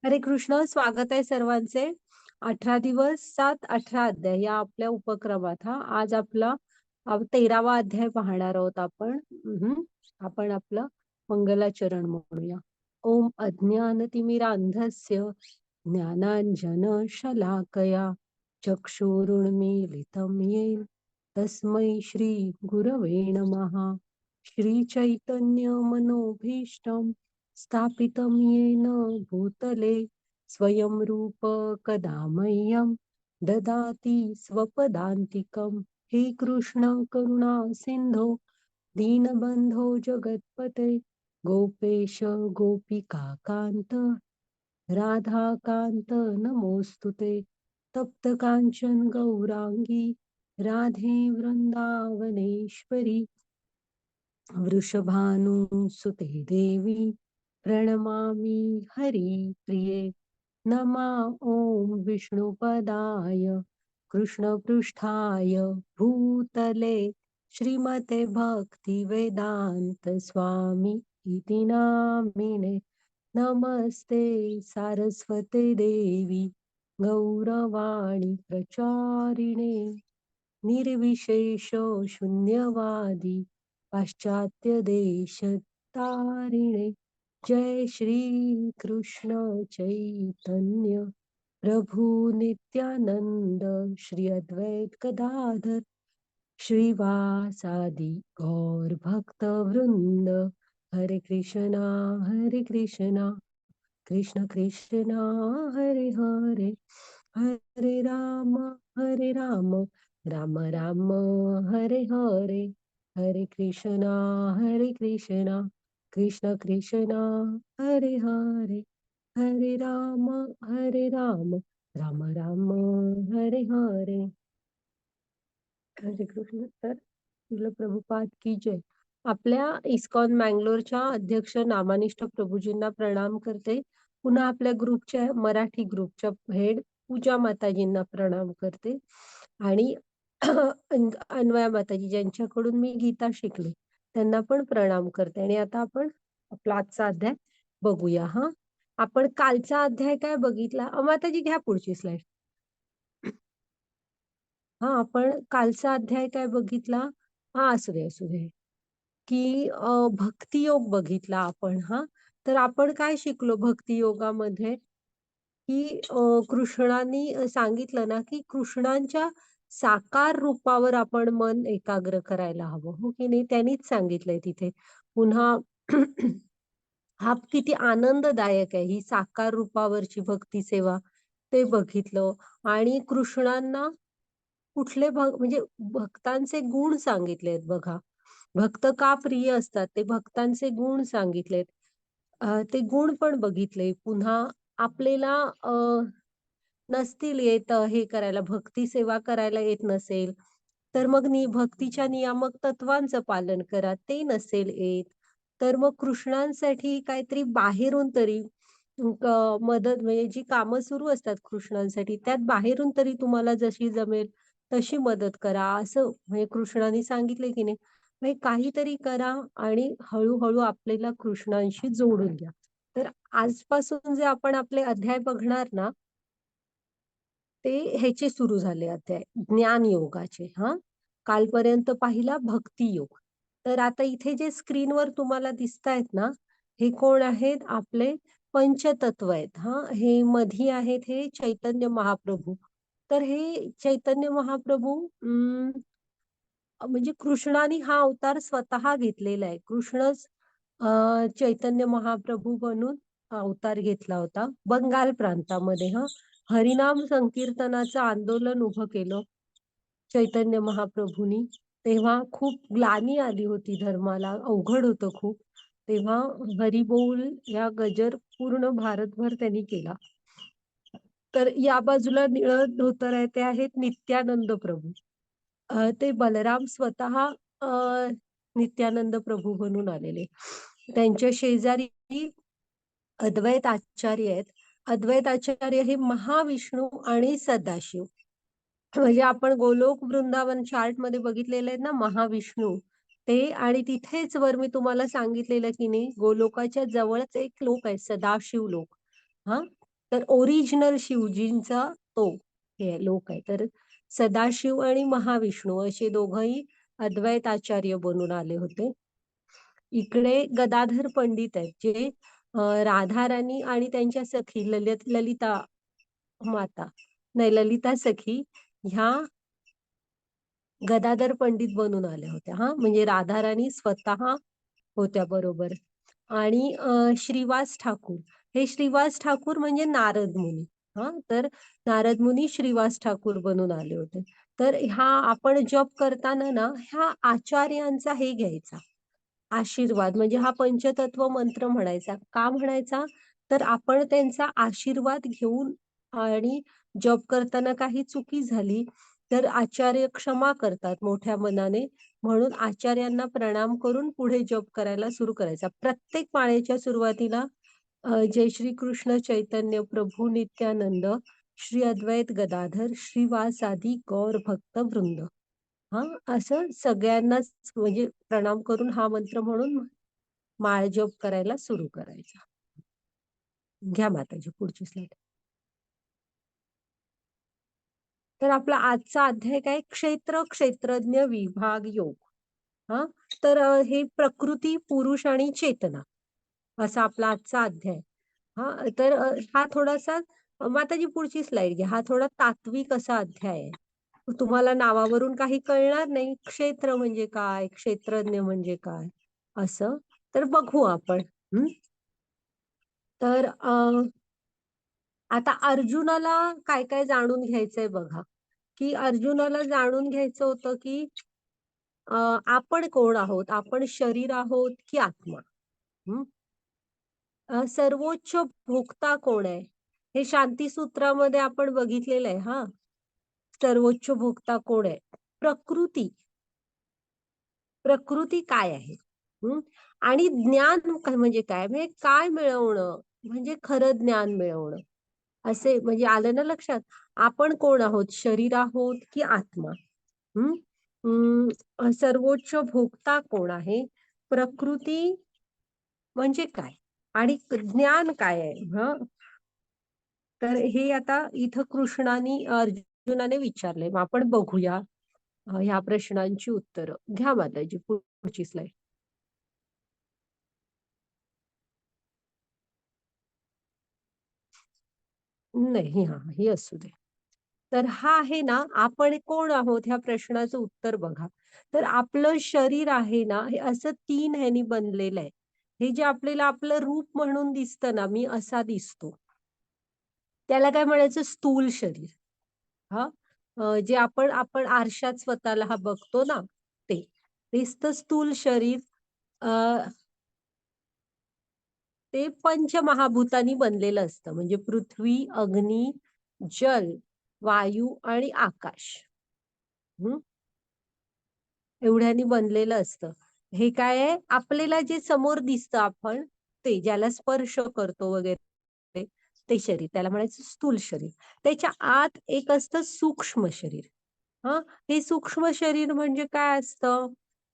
हरे कृष्ण. स्वागत आहे सर्वांचे. 18 दिवसात 18 अध्याय या आपल्या उपक्रमात आज आपला 13वा अध्याय पाहणार आहोत आपण. आपण आपलं मंगलाचरण म्हणूया. ओम अज्ञानतिमिरांधस्य ज्ञानांजन शलाकया चक्षुरुन्मीलितं येन तस्मै श्री गुरवे नमः. श्री चैतन्य मनोभीष्टं स्थापितं येन भूतले स्वयं रूप कदा मह्यं ददाति स्वपदान्तिकं. हे कृष्ण करुणा सिंधो दीनबंधो जगत्पते गोपेश गोपिका कांत राधाकांत नमोस्तुते. तप्त कांचन गौरांगी राधे वृंदावनेश्वरी वृषभानुसुते देवी प्रणमामि हरिप्रिये. नमः ओम विष्णुपदाय कृष्णपृष्ठाय भूतले श्रीमते भक्ति वेदांत स्वामी इति नामिने. नमस्ते सारस्वते देवी गौरवाणी प्रचारिणे निर्विशेष शून्यवादी पाश्चात्य देश तारिणे. जय श्री कृष्ण चैतन्य प्रभु नित्यानंद श्री अद्वैत गदाधर श्रीवासादि गौर भक्त वृंद. हरे कृष्णा कृष्ण कृष्णा हरे हरे हरे राम राम राम हरे हरे. हरे कृष्णा कृष्ण कृष्णा हरे हरे हरे राम राम राम हरे हरे. हरे कृष्ण. तर श्रील प्रभुपाद की जय. आपल्या इस्कॉन मँगलोरच्या अध्यक्ष नामानिष्ठ प्रभूजींना प्रणाम करते. पुन्हा आपल्या ग्रुपच्या मराठी ग्रुपच्या हेड पूजा माताजींना प्रणाम करते आणि अन्वया माताजी ज्यांच्याकडून मी गीता शिकले त्यांना पण प्रणाम करते. आणि आता आपण आपला आजचा अध्याय बघूया. आपण कालचा अध्याय काय बघितला? माताजी घ्या पुढची स्लाइड. आपण कालचा अध्याय काय बघितला? असू दे की भक्तियोग बघितला आपण. तर आपण काय शिकलो भक्ती योगामध्ये? की कृष्णांनी सांगितलं ना की कृष्णांच्या साकार रूपावर आपण मन एकाग्र करायला हवं, हो की नाही? त्यांनीच सांगितलंय तिथे. पुन्हा हा किती आनंददायक आहे ही साकार रूपावरची भक्ती सेवा, ते बघितलं. आणि कृष्णांना कुठले म्हणजे भक्तांचे गुण सांगितलेत बघा. भक्त का प्रिय असतात ते भक्तांचे गुण सांगितलेत. ते गुण पण बघितले. पुन्हा आपल्याला नसतील येत हे करायला, भक्ती सेवा करायला येत नसेल तर मग भक्तीच्या नियामक तत्वांचं पालन करा. ते नसेल येत तर मग कृष्णांसाठी काहीतरी बाहेरून तरी मदत, म्हणजे जी कामं सुरू असतात कृष्णांसाठी त्यात बाहेरून तरी तुम्हाला जशी जमेल तशी मदत करा, असं म्हणजे कृष्णाने सांगितले की नाही. म्हणजे काहीतरी करा आणि हळूहळू आपल्याला कृष्णांशी जोडून घ्या. तर आजपासून जे आपण आपले अध्याय बघणार ना ते ह्याचे सुरू झाले अध्याय ज्ञान योगाचे. कालपर्यंत पाहिला भक्ती योग. तर आता इथे जे स्क्रीनवर तुम्हाला दिसतायत ना, हे कोण आहेत? आपले पंचतत्व आहेत. हे मधी आहेत हे चैतन्य महाप्रभू. तर हे चैतन्य महाप्रभू म्हणजे कृष्णाने हा अवतार स्वतः घेतलेला आहे. कृष्णच चैतन्य महाप्रभू बनून अवतार घेतला होता बंगाल प्रांतामध्ये. हरिनाम संकीर्तनाचं आंदोलन उभं केलं चैतन्य महाप्रभूंनी. तेव्हा खूप ग्लानी आली होती धर्माला, अवघड होतं खूप. तेव्हा हरिबोल या गजर पूर्ण भारतभर त्यांनी केला. तर या बाजूला निळं धोतर आहे ते आहेत नित्यानंद प्रभू. ते बलराम स्वतः नित्यानंद प्रभू बनून आलेले. त्यांच्या शेजारी अद्वैत आचार्य आहेत. अद्वैत आचार्य हे महाविष्णू आणि सदाशिव, म्हणजे आपण गोलोक वृंदावन चार्ट मध्ये बघितलेले आहेत ना महाविष्णू ते. आणि तिथेच वर मी तुम्हाला सांगितलेलं की नाही, गोलोकाच्या जवळच एक लोक आहे सदाशिव लोक. तर ओरिजिनल शिवजींचा तो हे लोक आहे. तर सदाशिव आणि महाविष्णू असे दोघंही अद्वैत आचार्य बनून आले होते. इकडे गदाधर पंडित आहेत, जे राधाराणी आणि त्यांच्या सखी ललिता माता, नाही ललिता सखी, ह्या गदाधर पंडित बनून आल्या होत्या. म्हणजे राधाराणी स्वतः होत्या बरोबर. आणि श्रीवास ठाकूर, हे श्रीवास ठाकूर म्हणजे नारद मुनी. तर नारद मुनी श्रीवास ठाकूर बनून आले होते. तर आपण जप करताना ना ह्या आचार्यांचा हे घ्यायचा आशीर्वाद, म्हणजे हा पंचतत्व मंत्र म्हणायचा. का म्हणायचा? तर आपण त्यांचा आशीर्वाद घेऊन, आणि जप करताना काही चुकी झाली तर आचार्य क्षमा करतात मोठ्या मनाने, म्हणून आचार्यांना प्रणाम करून पुढे जप करायला सुरू करायचा. प्रत्येक माळेच्या सुरुवातीला जय श्री कृष्ण चैतन्य प्रभू नित्यानंद श्री अद्वैत गदाधर श्रीवासादि गौर भक्त वृंद, असं सगळ्यांनाच म्हणजे प्रणाम करून हा मंत्र म्हणून माळ जप करायला सुरू करायचा. घ्या माताजी पुढची स्लाइड. तर आपला आजचा अध्याय काय? क्षेत्रज्ञ विभाग योग. तर हे प्रकृती, पुरुष आणि चेतना असा आपला आजचा अध्याय. तर हा थोडासा, माताजी पुढची स्लाइड घ्या, हा थोडा तात्विक असा अध्याय आहे. तुम्हाला नावावरून काही कळणार नाही, क्षेत्र म्हणजे काय, क्षेत्रज्ञ म्हणजे काय असं. तर बघू आपण. तर आता अर्जुनाला काय काय जाणून घ्यायचंय बघा, की अर्जुनाला जाणून घ्यायचं होतं की आपण कोण आहोत, आपण शरीर आहोत की आत्मा. सर्वोच्च भोक्ता कोण आहे, हे शांती सूत्रामध्ये आपण बघितलेलं आहे. सर्वोच्च भोक्ता कोण आहे? प्रकृती. प्रकृती काय आहे? आणि ज्ञान म्हणजे काय, म्हणजे काय मिळवणं, म्हणजे खरं ज्ञान मिळवणं. असे म्हणजे आलं ना लक्षात? आपण कोण आहोत, शरीर आहोत की आत्मा. सर्वोच्च भोक्ता कोण आहे, प्रकृती म्हणजे काय, आणि ज्ञान काय आहे. तर हे आता इथं कृष्णाने अर्जुनाने विचारले. मग आपण बघूया ह्या प्रश्नांची उत्तरं. घ्या माताजी पुढची स्लाइड. नाही, ही असू दे. तर हा आहे ना, आपण कोण आहोत ह्या प्रश्नाचं उत्तर बघा. तर आपलं शरीर आहे ना, हे असं 3 ह्यानी बनलेलं आहे. हे जे आपल्याला आपलं रूप म्हणून दिसतं ना, मी असा दिसतो, त्याला काय म्हणायचं? स्थूल शरीर. जे आपण आपण आरशात स्वतःला बघतो ना, ते दिसतं स्थूल शरीर. ते पंचमहाभूतांनी बनलेलं असतं, म्हणजे पृथ्वी, अग्नी, जल, वायू आणि आकाश. एवढ्यानी बनलेलं असतं. हे काय आहे? आपल्याला जे समोर दिसतं आपण, ते ज्याला स्पर्श करतो वगैरे, ते शरीर, त्याला म्हणायचं स्थूल शरीर. त्याच्या आत एक असतं सूक्ष्म शरीर. हे सूक्ष्म शरीर म्हणजे काय असतं?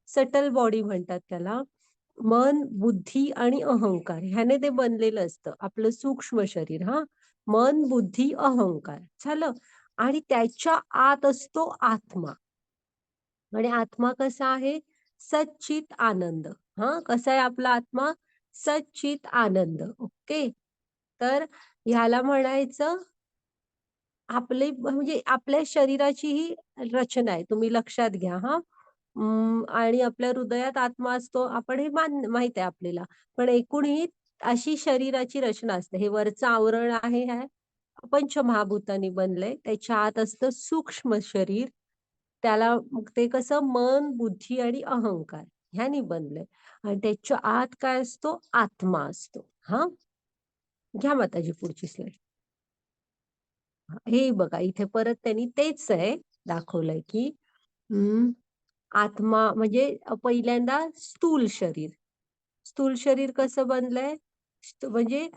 सटल बॉडी म्हणतात त्याला. मन, बुद्धी आणि अहंकार ह्याने ते बनलेलं असतं आपलं सूक्ष्म शरीर. मन, बुद्धी, अहंकार झालं. आणि त्याच्या आत असतो आत्मा. आणि आत्मा कसा आहे? सच्चित आनंद. कसा आहे आपला आत्मा? सच्चित आनंद. ओके. तर ह्याला म्हणायचं आपले, म्हणजे आपल्या शरीराची ही रचना आहे, तुम्ही लक्षात घ्या. आणि आपल्या हृदयात आत्मा असतो, आपण हे माहित आहे आपल्याला. पण एकूण ही अशी शरीराची रचना असते. हे वरचं आवरण आहे, पंचमहाभूतांनी बनलंय. त्याच्या आत असतं सूक्ष्म शरीर. त्याला मग ते कसं मन, बुद्धी आणि अहंकार ह्यानी बनलंय. आणि त्याच्या आत काय असतो? आत्मा असतो. घ्या माताजी पुढची स्लाइड. हे बघा, इथे परत त्यांनी तेच आहे दाखवलंय की आत्मा म्हणजे पहिल्यांदा स्थूल शरीर. स्थूल शरीर कसं बनलंय? म्हणजे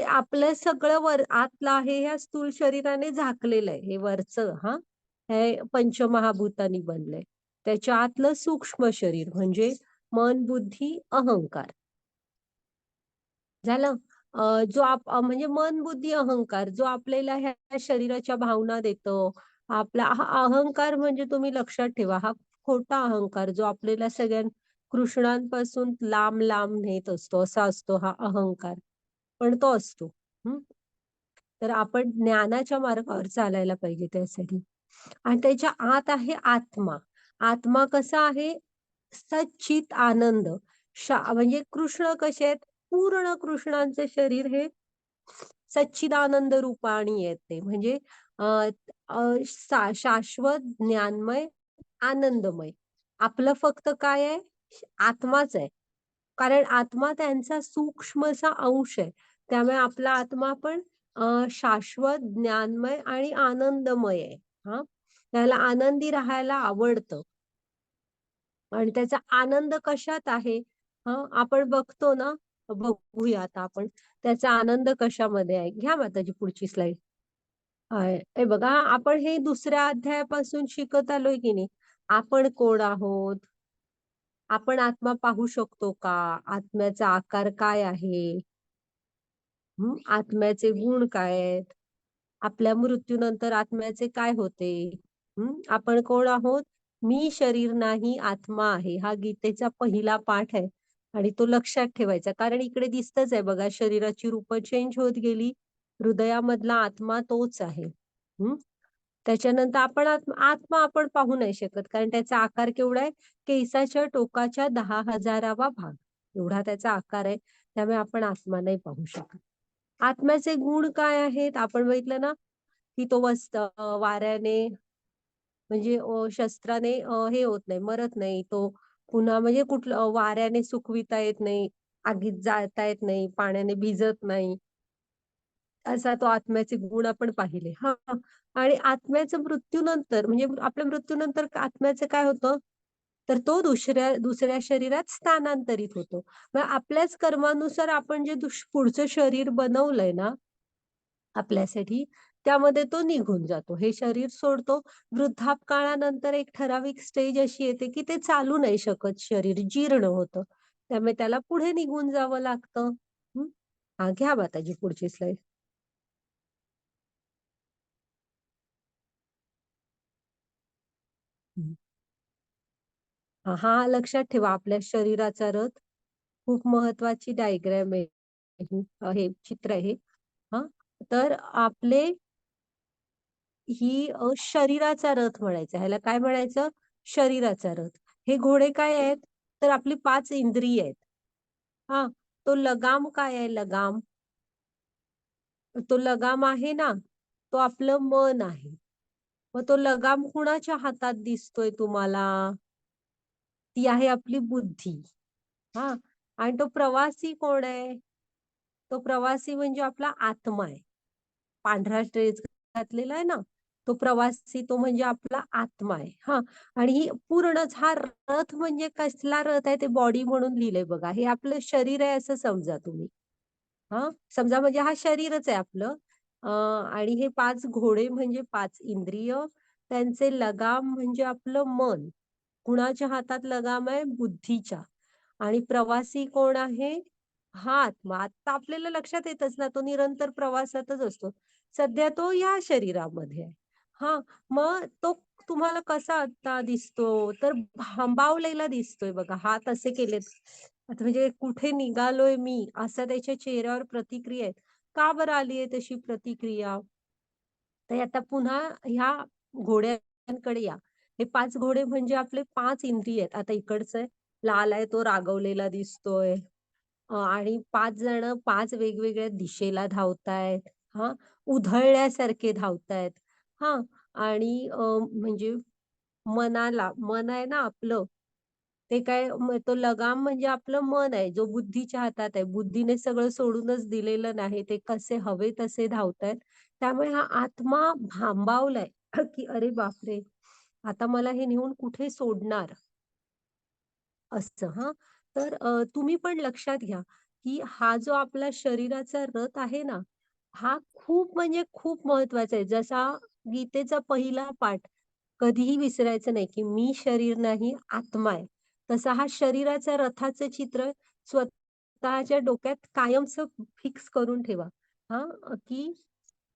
आपलं सगळं आतलं आहे ह्या स्थूल शरीराने झाकलेलं आहे. हे वरचं हे पंचमहाभूतांनी बनलंय. त्याच्या आतलं सूक्ष्म शरीर म्हणजे मन, बुद्धी, अहंकार झालं. म्हणजे मन, बुद्धी, अहंकार जो आपल्याला ह्या शरीराच्या भावना देतो. आपला हा अहंकार म्हणजे तुम्ही लक्षात ठेवा, हा खोटा अहंकार जो आपल्याला कृष्णांपासून लांब-लांब नेत असतो, असा असतो हा अहंकार. पण तो असतो. हं. तर आपण ज्ञानाच्या मार्गावर चालायला पाहिजे त्यासाठी. आणि त्याच्या आत आहे आत्मा. आत्मा कसा आहे? सच्चित आनंद. म्हणजे कृष्ण कसे आहेत? पूर्ण कृष्णांचं शरीर हे सच्चिदानंद रूपाने येते. म्हणजे अ, अ, शाश्वत, ज्ञानमय, आनंदमय. आपलं फक्त काय आहे? आत्माच आहे. कारण आत्मा त्यांचा सूक्ष्मसा अंश आहे. त्यामुळे आपला आत्मा पण शाश्वत, ज्ञानमय आणि आनंदमय आहे. हां. त्याला आनंदी राहायला आवडतं. आणि त्याचा आनंद कशात आहे? आपण बघतो ना, बघूया आता आपण त्याचा आनंद कशामध्ये आहे. घ्या माताजी पुढची स्लाईड. हे बघा आपण हे दुसऱ्या अध्यायापासून शिकत आलोय की नाही. आपण कोण आहोत? आपण आत्मा पाहू शकतो का? आत्म्याचा आकार काय आहे? आत्म्याचे गुण काय आहेत? आपल्या मृत्यूनंतर आत्म्याचे काय होते? आपण कोण आहोत? मी शरीर नाही, आत्मा आहे. हा गीतेचा पहिला पाठ आहे आणि तो लक्षात ठेवायचा. कारण इकडे दिसतच आहे बघा, शरीराची रूपं चेंज होत गेली. हृदयामधला आत्मा तोच आहे. हं. त्याच्यानंतर आपण आत्मा आपण पाहू नाही शकत. कारण त्याचा आकार केवढा आहे? केसाच्या टोकाच्या 10,000वा भाग एवढा त्याचा आकार आहे. त्यामुळे आपण आत्मा नाही पाहू शकत. आत्म्याचे गुण काय आहेत? आपण बघितलं ना, की तो वाऱ्याने म्हणजे शस्त्राने हे होत नाही, मरत नाही. तो पुन्हा म्हणजे कुठलं वाऱ्याने सुकविता येत नाही, आगीत जाळता येत नाही, पाण्याने भिजत नाही. असा तो आत्म्याचे गुण आपण पाहिले. हां. आणि आत्म्याच्या मृत्यूनंतर म्हणजे आपल्या मृत्यूनंतर आत्म्याचं काय होतं? तर तो दुसऱ्या शरीरात स्थानांतरित होतो. मग आपल्याच कर्मानुसार आपण जे पुढचं शरीर बनवलंय ना आपल्यासाठी, त्यामध्ये तो निघून जातो. हे शरीर सोडतो. वृद्धापकाळानंतर एक ठराविक स्टेज अशी येते, की ते चालू नाही शकत शरीर, जीर्ण होतं. त्यामुळे त्याला पुढे निघून जावं लागतं. हं. घ्या माताजी पुढची स्लाईड. हा लक्षात ठेवा आपल्या शरीराचा रथ खूप महत्वाची डायग्राम आहे ही. हे चित्र आहे. हां. तर आपले शरीराचा रथ म्हणायचा. ह्याला काय म्हणायचं? शरीराचा रथ. हे घोडे काय आहेत? तर आपली 5 इंद्रिय आहेत. हां. तो लगाम काय आहे लगाम? तो लगाम आहे ना, तो आपलं मन आहे. मग तो लगाम कुणाच्या हातात दिसतोय तुम्हाला? ती आहे आपली बुद्धी. हां. आणि तो प्रवासी कोण आहे? तो प्रवासी म्हणजे आपला आत्मा आहे. पांढरा ड्रेस घातलेला आहे ना, तो प्रवासी तो म्हणजे आपला आत्मा आहे. हां. आणि ही पूर्णच हा रथ म्हणजे कसला रथ आहे ते बॉडी म्हणून लिहिलंय बघा. हे आपलं शरीर आहे असं समजा तुम्ही. समजा म्हणजे हा शरीरच आहे आपलं. आणि हे 5 घोडे म्हणजे 5 इंद्रिय. त्यांचे लगाम म्हणजे आपलं मन. कुणाच्या हातात लगाम आहे? बुद्धीच्या. आणि प्रवासी कोण आहे? हा आत्मा. आता आपल्याला लक्षात येतच ना, तो निरंतर प्रवासातच असतो. सध्या तो या शरीरामध्ये आहे. हां, मग तो तुम्हाला कसा आता दिसतो? तर भांबावलेला दिसतोय बघा. हात असे केलेत. आता म्हणजे कुठे निघालोय मी, असा त्याच्या चेहऱ्यावर प्रतिक्रिया आहेत. का बरं आली आहे तशी प्रतिक्रिया? तर आता पुन्हा ह्या घोड्यांकडे या. हे 5 घोडे म्हणजे आपले 5 इंद्रिय आहेत. आता इकडचं आहे, लाल आहे तो रागवलेला दिसतोय. आणि 5 जण 5 वेगवेगळ्या दिशेला धावतायत. हां, उधळल्यासारखे धावतायत. हां, आणि म्हणजे मन आहे ना आपलं, ते काय तो लगाम म्हणजे आपलं मन आहे, जो बुद्धीच्या हातात आहे. बुद्धीने सगळं सोडूनच दिलेलं नाही. ते कसे हवे तसे धावतायत. त्यामुळे हा आत्मा भांबावलाय, की "अरे बापरे! आता मला हे नेऊन कुठे सोडणार?" असतं हां. तर तुम्ही पण लक्षात घ्या, की हा जो आपला शरीराचा रथ आहे ना, हा खूप म्हणजे खूप महत्वाचा आहे. जसा गीतेचा पहिला पाठ कधीही विसरायचं नाही, की मी शरीर नाही, आत्मा आहे. तसा हा शरीराच्या रथाचं चित्र स्वतःच्या डोक्यात कायमचं फिक्स करून ठेवा. हां, की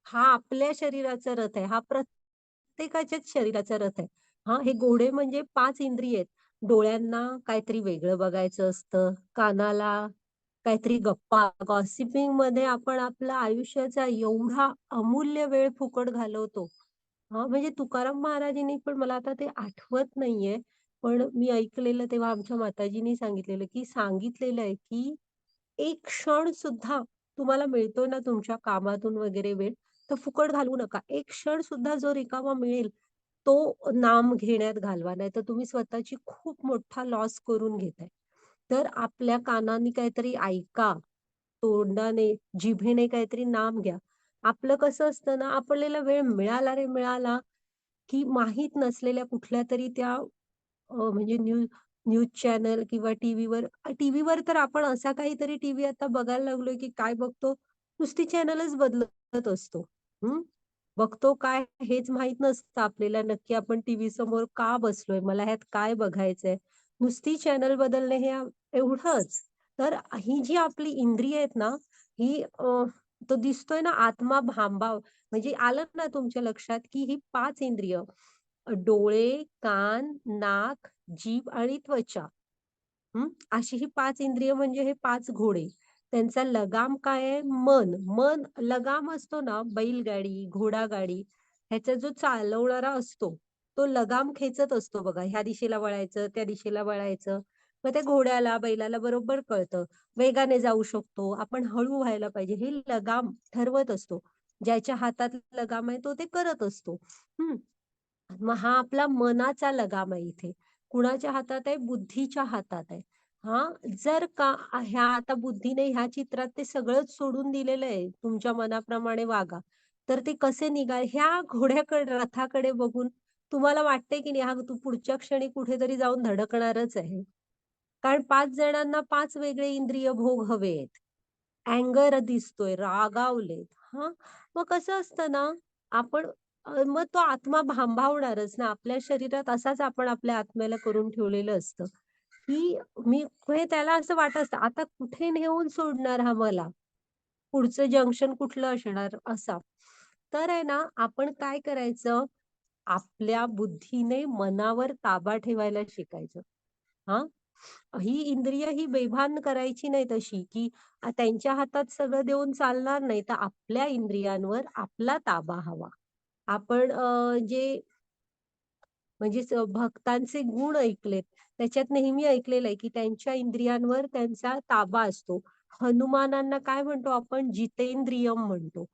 हा आपल्या शरीराचा रथ आहे. हा प्रत्येकाच्याच शरीराचा रथ आहे. हां, हे घोडे म्हणजे 5 इंद्रिय आहेत. डोळ्यांना काहीतरी वेगळं बघायचं असतं, कानाला काहीतरी गप्पा, गॉसिपिंगमध्ये आपण आपला आयुष्याचा एवढा अमूल्य वेळ फुकट घालवतो. हां, म्हणजे तुकाराम महाराजांनी पण मला आता ते आठवत नाहीये, पण मी ऐकलेलं तेव्हा आमच्या माताजींनी सांगितलेलं, की सांगितलेलं आहे, की एक क्षण सुद्धा तुम्हाला मिळतोय ना तुमच्या कामातून वगैरे वेळ, तर फुकट घालवू नका. एक क्षण सुद्धा जो रिकामा मिळेल, तो नाम घेण्यात घालवा. नाहीतर तुम्ही स्वतःची खूप मोठा लॉस करून घेताय. तर आपल्या कानाने काहीतरी ऐका, तोंडाने, जिभेने काहीतरी नाम घ्या. आपलं कसं असतं ना, आपल्याला वेळ मिळाला रे मिळाला, की माहीत नसलेल्या कुठल्यातरी त्या म्हणजे न्यूज चॅनल किंवा टीव्हीवर तर आपण असा काहीतरी टीव्ही आता बघायला लागलोय, की काय बघतो, नुसती चॅनलच बदलत असतो. हं. बघतो काय हेच माहीत नसतं आपल्याला नक्की आपण टीव्ही समोर का बसलोय? मला ह्यात काय बघायचंय? नुसती चॅनल बदलणे हे एवढंच. तर ही जी आपली इंद्रिय आहेत ना, ही तो दिसतोय ना आत्मा भांबाव म्हणजे आलं ना तुमच्या लक्षात, की ही 5 इंद्रिय डोळे, कान, नाक, जीभ आणि त्वचा. अशी ही 5 इंद्रिय म्हणजे हे 5 घोडे. त्यांचा लगाम काय आहे? मन. मन लगाम असतो ना, बैलगाडी, घोडागाडी ह्याचा जो चालवणारा असतो, तो लगाम खेचत असतो बघा. ह्या दिशेला वळायचं, त्या दिशेला वळायचं. मग त्या घोड्याला, बैलाला बरोबर कळतं. वेगाने जाऊ शकतो, आपण हळू व्हायला पाहिजे. हे लगाम ठरवत असतो. ज्याच्या हातात लगाम आहे तो ते करत असतो. हं. मग हा आपला मनाचा लगाम आहे इथे. कुणाच्या हातात आहे? बुद्धीच्या हातात आहे. हां, जर का ह्या आता बुद्धीने ह्या चित्रात ते सगळंच सोडून दिलेलं आहे, तुमच्या मनाप्रमाणे वागा. तर ते कसे निघाल ह्या घोड्याकडे रथाकडे बघून तुम्हाला वाटतंय की नाही, हा तू पुढच्या क्षणी कुठेतरी जाऊन धडकणारच आहे. कारण 5 जणांना 5 वेगळे इंद्रिय भोग हवेत. अँगर दिसतोय, रागावलेत. हां, मग कसं असतं ना, आपण मग तो आत्मा भांबावणारच ना. आपल्या शरीरात असाच आपण आपल्या आत्म्याला करून ठेवलेलं असतं, की मी म्हणजे त्याला असं वाटत असतं, आता कुठे नेऊन सोडणार हा मला? पुढचं जंक्शन कुठलं असणार असा. तर आहे ना, आपण काय करायचं, आपल्या बुद्धीने मनावर ताबा ठेवायला शिकायचं. हां. ही इंद्रिय ही बेभान करायची नाही तशी, की त्यांच्या हातात सगळं देऊन चालणार नाही. तर आपल्या इंद्रियांवर आपला ताबा हवा. आपण जे म्हणजे भक्तांचे गुण ऐकलेत. त्याच्यात नेहमी ऐकलेलं आहे, की त्यांच्या इंद्रियांवर त्यांचा ताबा असतो. हनुमानांना काय म्हणतो आपण जितेंद्रियम म्हणतो.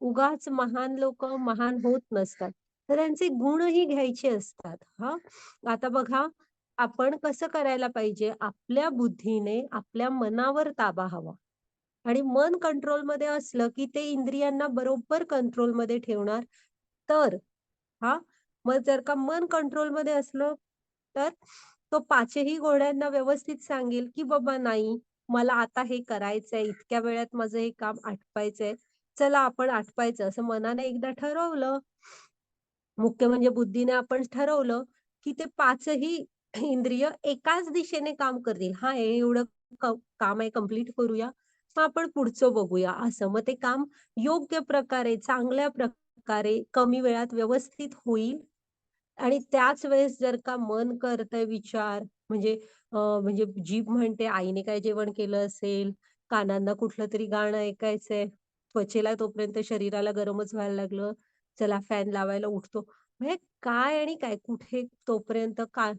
उगाच महान लोकं महान होत नसतात. तर त्यांचे गुणही घ्यायचे असतात. हां. आता बघा, आपण कसं करायला पाहिजे? आपल्या बुद्धीने आपल्या मनावर ताबा हवा आणि मन कंट्रोलमध्ये असलं, की ते इंद्रियांना बरोबर कंट्रोलमध्ये ठेवणार. तर हां, मग जर का मन कंट्रोलमध्ये असलं, तर तो 5ही घोड्यांना व्यवस्थित सांगेल, की "बाबा नाही, मला आता हे करायचंय, इतक्या वेळात माझं हे काम आटपायचंय. चला आपण आटपायचं." असं मनाने एकदा ठरवलं, मुख्य म्हणजे बुद्धीने आपण ठरवलं, की ते 5ही इंद्रिय एकाच दिशेने काम करतील. हां, हे एवढं काम आहे कंप्लीट करूया. मग आपण पुढचं बघूया असं. मग ते काम योग्य प्रकारे, चांगल्या प्रकारे, कमी वेळात व्यवस्थित होईल आणि त्याच वेळेस जर का मन करतंय विचार म्हणजे म्हणजे जीभ म्हणते आईने काय जेवण केलं असेल, कानांना कुठलं तरी गाणं ऐकायचंय, त्वचेला तोपर्यंत शरीराला गरमच व्हायला लागलं, चला फॅन लावायला उठतो. म्हणजे काय आणि काय, कुठे तोपर्यंत काय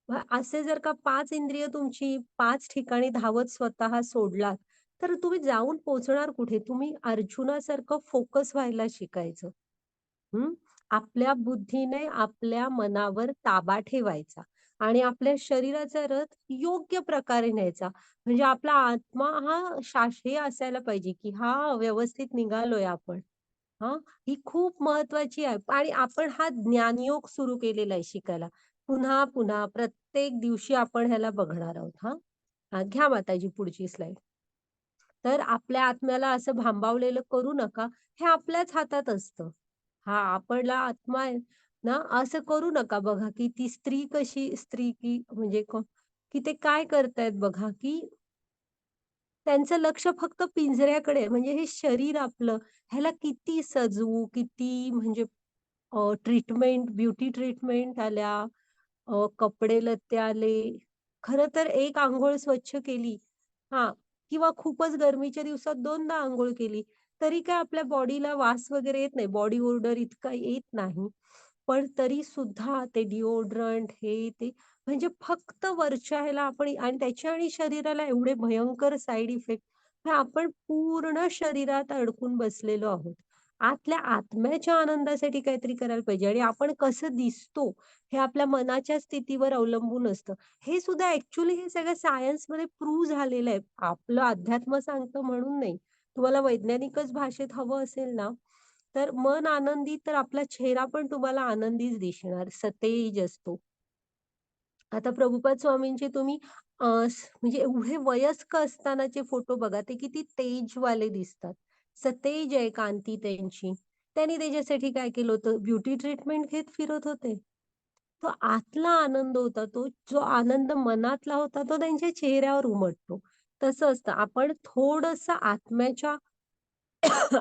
मग असे जर का 5 इंद्रिय तुमची 5 ठिकाणी धावत स्वतः सोडलात, तर तुम्ही जाऊन पोहोचणार कुठे? तुम्ही अर्जुनासारखं फोकस व्हायला शिकायचं. हं. आपल्या बुद्धीने आपल्या मनावर ताबा ठेवायचा आणि आपल्या शरीराचा रथ योग्य प्रकारे न्यायचा. म्हणजे आपला आत्मा हा हे असायला पाहिजे, की हां, व्यवस्थित निघालोय आपण. हां, ही खूप महत्वाची आहे आणि आपण हा ज्ञानयोग सुरू केलेला आहे शिकायला. पुन्हा-पुन्हा प्रत्येक दिवशी आपण ह्याला बघणार आहोत हां. घ्या माताजी पुढची स्लाईड. तर आपल्या आत्म्याला असं भांबावलेलं करू नका. हे आपल्याच हातात असतं. हा आपला आत्मा आहे ना, असं करू नका बघा, की ती स्त्री कशी स्त्री की म्हणजे की ते काय करतायत बघा, की त्यांचं लक्ष फक्त पिंजऱ्याकडे आहे. म्हणजे हे शरीर आपलं, ह्याला किती सजवू, किती म्हणजे ट्रीटमेंट, ब्युटी ट्रीटमेंट आल्या, कपडे-लत्ते आले. खरं तर एक अंघोळ स्वच्छ केली हां, किंवा खूपच गरमीच्या दिवसात 2दा अंघोळ केली, तरी काय आपल्या बॉडीला वास वगैरे येत नाही. बॉडी ओडर इतका येत नाही. पण तरी सुद्धा ते डिओड्रंट हे ते म्हणजे फक्त वरच्या ह्याला आपण आणि त्याच्या आणि शरीराला एवढे भयंकर साइड इफेक्ट, हे आपण पूर्ण शरीरात अडकून बसलेलो आहोत. आतल्या आत्म्याच्या आनंदासाठी काहीतरी करायला पाहिजे आणि आपण कसं दिसतो, हे आपल्या मनाच्या स्थितीवर अवलंबून असतं. हे सुद्धा ॲक्चुअली हे सगळं सायन्समध्ये प्रूव्ह झालेलं आहे. आपलं अध्यात्म सांगतं म्हणून नाही. तुम्हाला वैज्ञानिकच भाषेत हवं असेल ना, तर मन आनंदी तर आपला चेहरा पण तुम्हाला आनंदीच दिसणार, सतेज असतो. आता प्रभुपाद स्वामींचे तुम्ही म्हणजे एवढे वयस्क असतानाचे फोटो बघा, ते किती तेजवाले दिसतात. सतेज आहे कांती त्यांची. त्यांनी त्याच्यासाठी काय केलं होतं, ब्युटी ट्रीटमेंट घेत फिरत होते. तो आतला आनंद होता तो, जो आनंद मनातला होता तो त्यांच्या चेहऱ्यावर उमटतो. तसं असतं. आपण थोडंसं आत्म्याच्या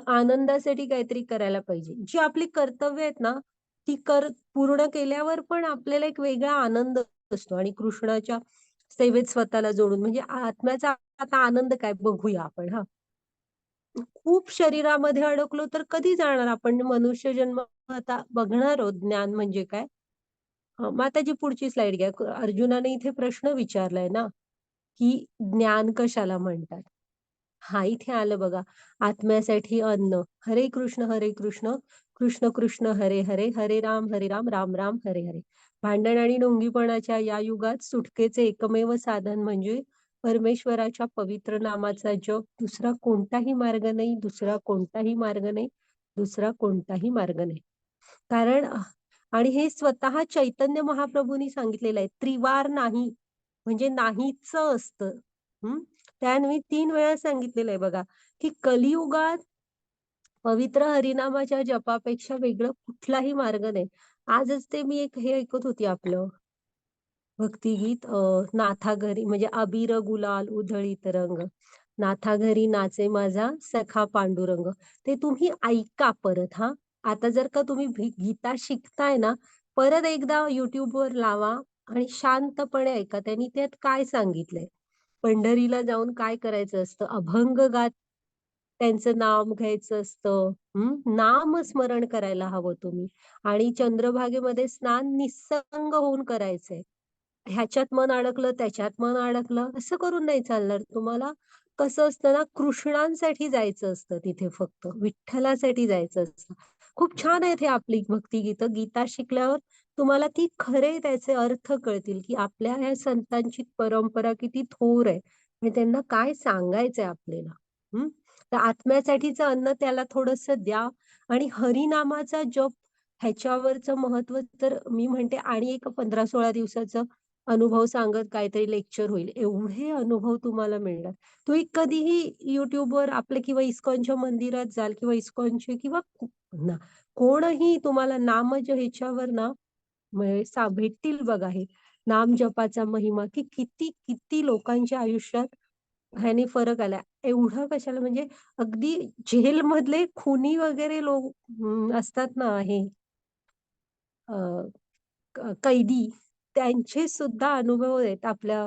आनंदासाठी काहीतरी करायला पाहिजे. जी आपली कर्तव्य आहेत ना, ती पूर्ण केल्यावर पण आपल्याला एक वेगळा आनंद असतो आणि कृष्णाच्या सेवेत स्वतःला जोडून म्हणजे आत्म्याचा आता आनंद काय बघूया आपण हां. खूप शरीरामध्ये अडकलो तर कधी जाणार आपण मनुष्य जन्म आता बघणार आहोत ज्ञान म्हणजे काय? मग आता पुढची स्लाईड घ्या. अर्जुनाने इथे प्रश्न विचारलाय ना, की ज्ञान कशाला म्हणतात? हां, इथे आलं बघा. आत्म्यासाठी अन्न. हरे कृष्ण, कृष्ण कृष्ण हरे हरे, हरे राम, राम राम हरे हरे. भांडण आणि ढोंगीपणाच्या या युगात सुटकेचे एकमेव साधन म्हणजे परमेश्वराच्या पवित्र नामाचा जप. दुसरा कोणताही मार्ग नाही, दुसरा कोणताही मार्ग नाही, दुसरा कोणताही मार्ग नाही. कारण आणि हे स्वतः चैतन्य महाप्रभूंनी सांगितलेलं आहे. त्रिवार नाही, म्हणजे नाहीचं असतं. हं. त्याने मी 3 वेळा सांगितलेलं आहे बघा, की कलियुगात पवित्र हरिनामाच्या जपापेक्षा वेगळं कुठलाही मार्ग नाही. आजच ते मी एक हे ऐकत होती आपलं भक्तिगीत नाथा घरी म्हणजे अबीर गुलाल उधळीत रंग, नाथा घरी नाचे माझा सखा पांडुरंग. ते तुम्ही ऐका परत हां. आता जर का तुम्ही गीता शिकताय ना, परत एकदा YouTubeवर लावा आणि शांतपणे ऐका. त्यांनी त्यात काय सांगितलंय. पंढरीला जाऊन काय करायचं असतं? अभंग गात त्यांचं नाम घ्यायचं असतं. नामस्मरण करायला हवं तुम्ही आणि चंद्रभागेमध्ये स्नान निस्संग होऊन करायचंय. ह्याच्यात मन अडकलं, त्याच्यात मन अडकलं, असं करून नाही चालणार. तुम्हाला कसं असतं ना, कृष्णांसाठी जायचं असतं तिथे फक्त, विठ्ठलासाठी जायचं असतं. खूप छान आहेत हे आपली भक्तिगीतं. गीता शिकल्यावर तुम्हाला ती खरे त्याचे अर्थ कळतील, की आपल्या ह्या संतांची परंपरा किती थोर आहे आणि त्यांना काय सांगायचंय आपल्याला. हं. तर आत्म्यासाठीचं अन्न त्याला थोडंसं द्या आणि हरिनामाचा जप ह्याच्यावरचं महत्त्व तर मी म्हणते आणि एक 15-16 दिवसाचं अनुभव सांगत काहीतरी लेक्चर होईल. एवढे अनुभव तुम्हाला मिळणार. तुम्ही कधीही YouTubeवर आपले किंवा इस्कॉनच्या मंदिरात जाल किंवा इस्कॉनचे किंवा ना कोणही तुम्हाला ह्याच्यावर ना म्हणजे भेटतील बघा हे नाम जपाचा महिमा, की किती लोकांच्या आयुष्यात ह्याने फरक आला. एवढं कशाला म्हणजे अगदी जेलमधले खुनी वगैरे लोक असतात ना हे अ, कैदी त्यांचे सुद्धा अनुभव आहेत आपल्या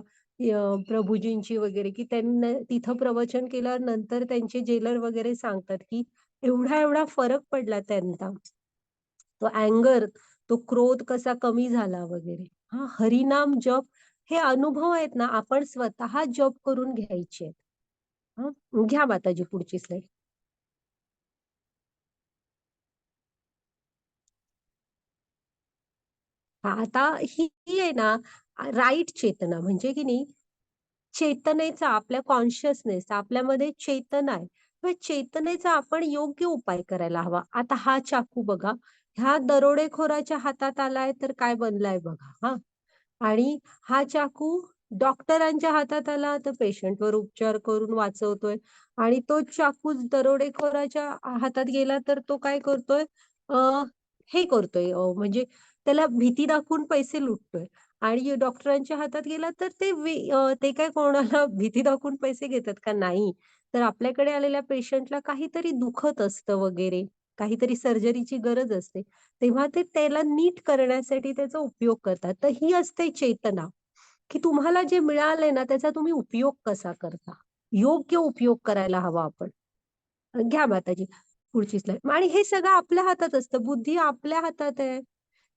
प्रभूजींची वगैरे, की त्यांना तिथं प्रवचन केल्यावर नंतर त्यांचे जेलर वगैरे सांगतात, की एवढा फरक पडला त्यांना. तो अँगर, तो क्रोध कसा कमी झाला वगैरे. हां, हरिनाम जप हे अनुभव आहेत ना, आपण स्वतः जप करून घ्यायचे आहेत. हं, घ्या माताजी पुढची स्लाईड. हां, आता ही आहे ना, राईट चेतना म्हणजे की नाही चेतनेचा आपल्या कॉन्शियसनेस आपल्यामध्ये चेतना आहे. मग चेतनेचा आपण योग्य उपाय करायला हवा. आता हा चाकू बघा, ह्या दरोडेखोराच्या हातात आलाय तर काय बनलाय बघा हां. आणि हा चाकू डॉक्टरांच्या हातात आला तर पेशंटवर उपचार करून वाचवतोय आणि तोच चाकू दरोडेखोराच्या हातात गेला तर तो काय करतोय? अ, हे करतोय म्हणजे त्याला भीती दाखवून पैसे लुटतोय. आणि डॉक्टरांच्या हातात गेला तर ते काय कोणाला भीती दाखवून पैसे घेतात का? नाही. तर आपल्याकडे आलेल्या पेशंटला काहीतरी दुखत असतं वगैरे, काहीतरी सर्जरीची गरज असते. तेव्हा ते त्याला नीट करण्यासाठी त्याचा उपयोग करतात. तर ही असते चेतना, की तुम्हाला जे मिळालंय ना त्याचा तुम्ही उपयोग कसा करता? योग्य उपयोग करायला हवा आपण. घ्या माताजी पुढची स्लाईड. आणि हे सगळं आपल्या हातात असतं. बुद्धी आपल्या हातात आहे.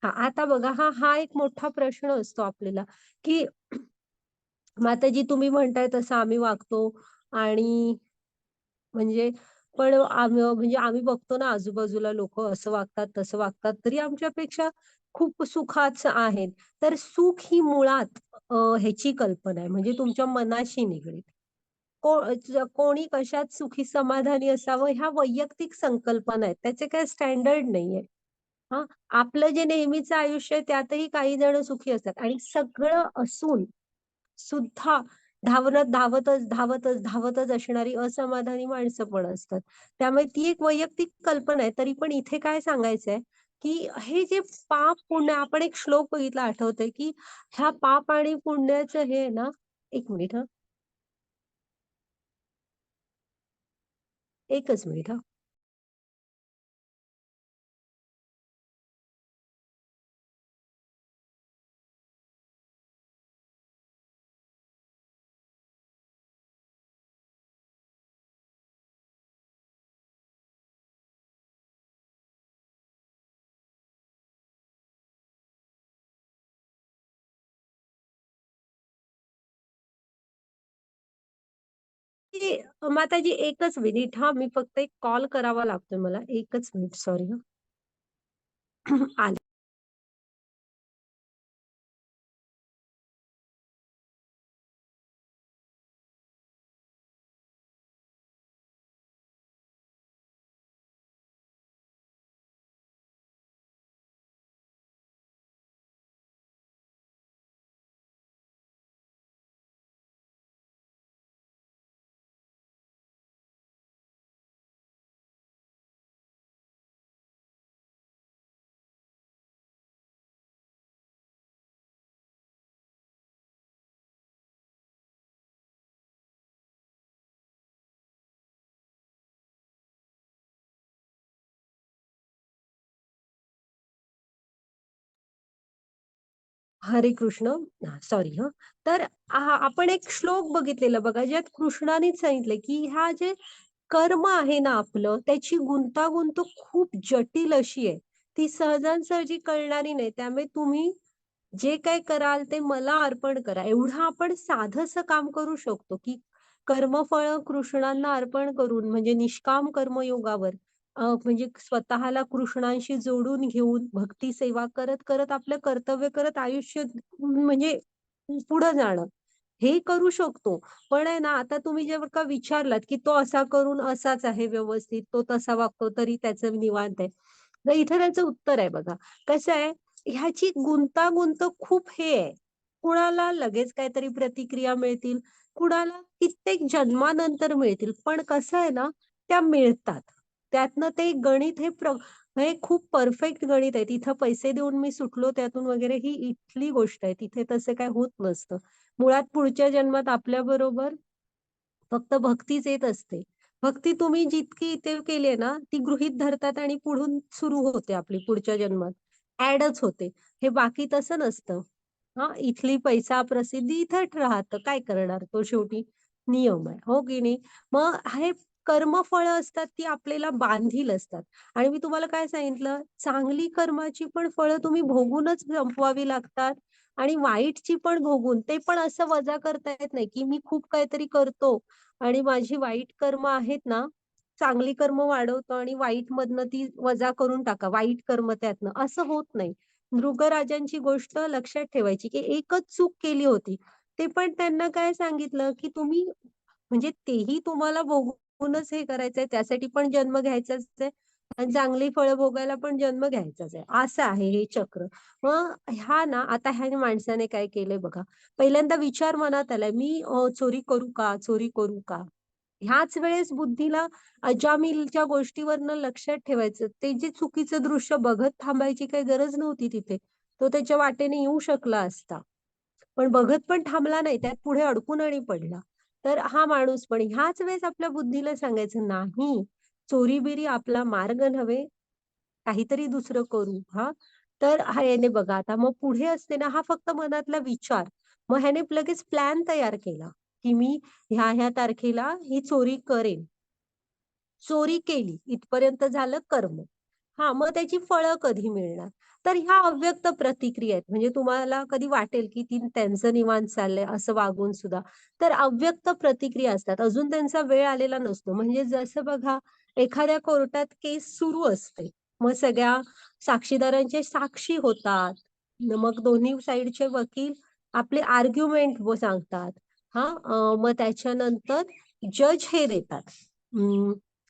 हां, आता बघा हा हा एक मोठा प्रश्न असतो आपल्याला, की माताजी तुम्ही म्हणताय तसं आम्ही वागतो आणि म्हणजे पण आम्ही बघतो ना आजूबाजूला लोकं असं वागतात, तसं वागतात, तरी आमच्यापेक्षा खूप सुखात आहेत. तर सुख ही मुळात ह्याची कल्पना आहे म्हणजे तुमच्या मनाशी निगडीत. कोणी कशात सुखी समाधानी असावं ह्या वैयक्तिक संकल्पना आहेत. त्याचे काही स्टँडर्ड नाहीये. हां, आपलं जे नेहमीचं आयुष्य आहे त्यातही काही जण सुखी असतात आणि सगळं असून सुद्धा धावतच असणारी असमाधानी माणसं पण असतात. त्यामुळे ती एक वैयक्तिक कल्पना आहे. तरी पण इथे काय सांगायचंय, की हे जे पाप-पुण्य आपण एक श्लोक बघितला आठवतंय, की ह्या पाप आणि पुण्याचं हे आहे ना 1 मिनिट हां, 1च मिनिट हां. की माताजी 1च मिनिट हां, मी फक्त एक कॉल करावा लागतोय मला. 1च मिनिट सॉरी हां. आले. हरे कृष्ण. सॉरी हं. तर आपण एक श्लोक बघितलेला बघा, ज्यात कृष्णानेच सांगितलं, की ह्या जे कर्म आहे ना आपलं, त्याची गुंतागुंत खूप जटिल अशी आहे. ती सहजासहजी कळणारी नाही. त्यामुळे तुम्ही जे काही कराल ते मला अर्पण करा. एवढं आपण साधंसं काम करू शकतो, की कर्मफळ कृष्णांना अर्पण करून म्हणजे निष्काम कर्मयोगावर म्हणजे स्वतःला कृष्णांशी जोडून घेऊन भक्ती सेवा करत आपलं कर्तव्य करत आयुष्य म्हणजे पुढे जाणं. हे करू शकतो. पण आहे ना, आता तुम्ही जेव्हा का विचारलात, की तो असा करून असाच आहे व्यवस्थित, तो तसा वागतो तरी त्याचं निवांत आहे. तर इथे त्याचं उत्तर आहे बघा. कसं आहे, ह्याची गुंतागुंत खूप हे आहे. कुणाला लगेच काहीतरी प्रतिक्रिया मिळतील, कुणाला कित्येक जन्मानंतर मिळतील. पण कसं आहे ना, त्या मिळतात. त्यातनं ते गणित हे खूप परफेक्ट गणित आहे. तिथं पैसे देऊन मी सुटलो त्यातून वगैरे ही इथली गोष्ट आहे. तिथे तसं काही होत नसतं. मुळात पुढच्या जन्मात आपल्याबरोबर फक्त भक्तीच येत असते. भक्ती तुम्ही जितकी इथे केली आहे ना, ती गृहीत धरतात आणि पुढून सुरू होते आपली पुढच्या जन्मात. ॲडच होते. हे बाकी तसं नसतं. हां, इथली पैसा, प्रसिद्धी इथंच राहतं. काय करणार तो शेवटी नियम आहे. हो की नाही? मग हे कर्मफळं असतात ती आपल्याला बांधील असतात आणि मी तुम्हाला काय सांगितलं, चांगली कर्माची पण फळं तुम्ही भोगूनच संपवावी लागतात आणि वाईटची पण भोगून. ते पण असं वजा करता येत नाही, की मी खूप काहीतरी करतो आणि माझी वाईट कर्म आहेत ना, चांगली कर्म वाढवतो आणि वाईटमधनं ती वजा करून टाका, वाईट कर्म त्यातनं. असं होत नाही. मृगराजांची गोष्ट लक्षात ठेवायची, की एकच चूक केली होती. ते पण त्यांना काय सांगितलं, की तुम्ही म्हणजे तेही तुम्हाला भोगूनच हे करायचंय, त्यासाठी पण जन्म घ्यायचाच आहे आणि चांगली फळं भोगायला पण जन्म घ्यायचाच आहे. असं आहे हे चक्र. मग आता ह्या माणसाने काय केलंय बघा. पहिल्यांदा विचार मनात आलाय, मी चोरी करू का? चोरी करू का? ह्याच वेळेस बुद्धीला अजामिलच्या गोष्टीवरनं लक्षात ठेवायचं. ते जे चुकीचं दृश्य बघत थांबायची काही गरज नव्हती तिथे. तो त्याच्या वाटेने येऊ शकला असता. पण बघत पण थांबला नाही, त्यात पुढे अडकून आणि पडला. तर हा माणूस पण ह्याच वेळेस आपल्या बुद्धीला सांगायचं, "नाही, चोरी-बिरी आपला मार्ग नव्हे, काहीतरी दुसरं करू." हां. तर हा याने बघा आता मग पुढे असते ना, हा फक्त मनातला विचार. मग ह्याने लगेच प्लॅन तयार केला, की मी ह्या-ह्या तारखेला ही चोरी करेन. चोरी केली, इथपर्यंत झालं कर्म. हां, मग त्याची फळं कधी मिळणार? तर ह्या अव्यक्त प्रतिक्रिया आहेत. म्हणजे तुम्हाला कधी वाटेल, की त्यांचं निवांत चाललंय असं वागून सुद्धा. तर अव्यक्त प्रतिक्रिया असतात. अजून त्यांचा वेळ आलेला नसतो. म्हणजे जसं बघा, एखाद्या कोर्टात केस सुरू असते. मग सगळ्या साक्षीदारांचे साक्षी होतात. मग दोन्ही साइडचे वकील आपले आर्ग्युमेंट सांगतात. हां, मग त्याच्यानंतर जज हे देतात.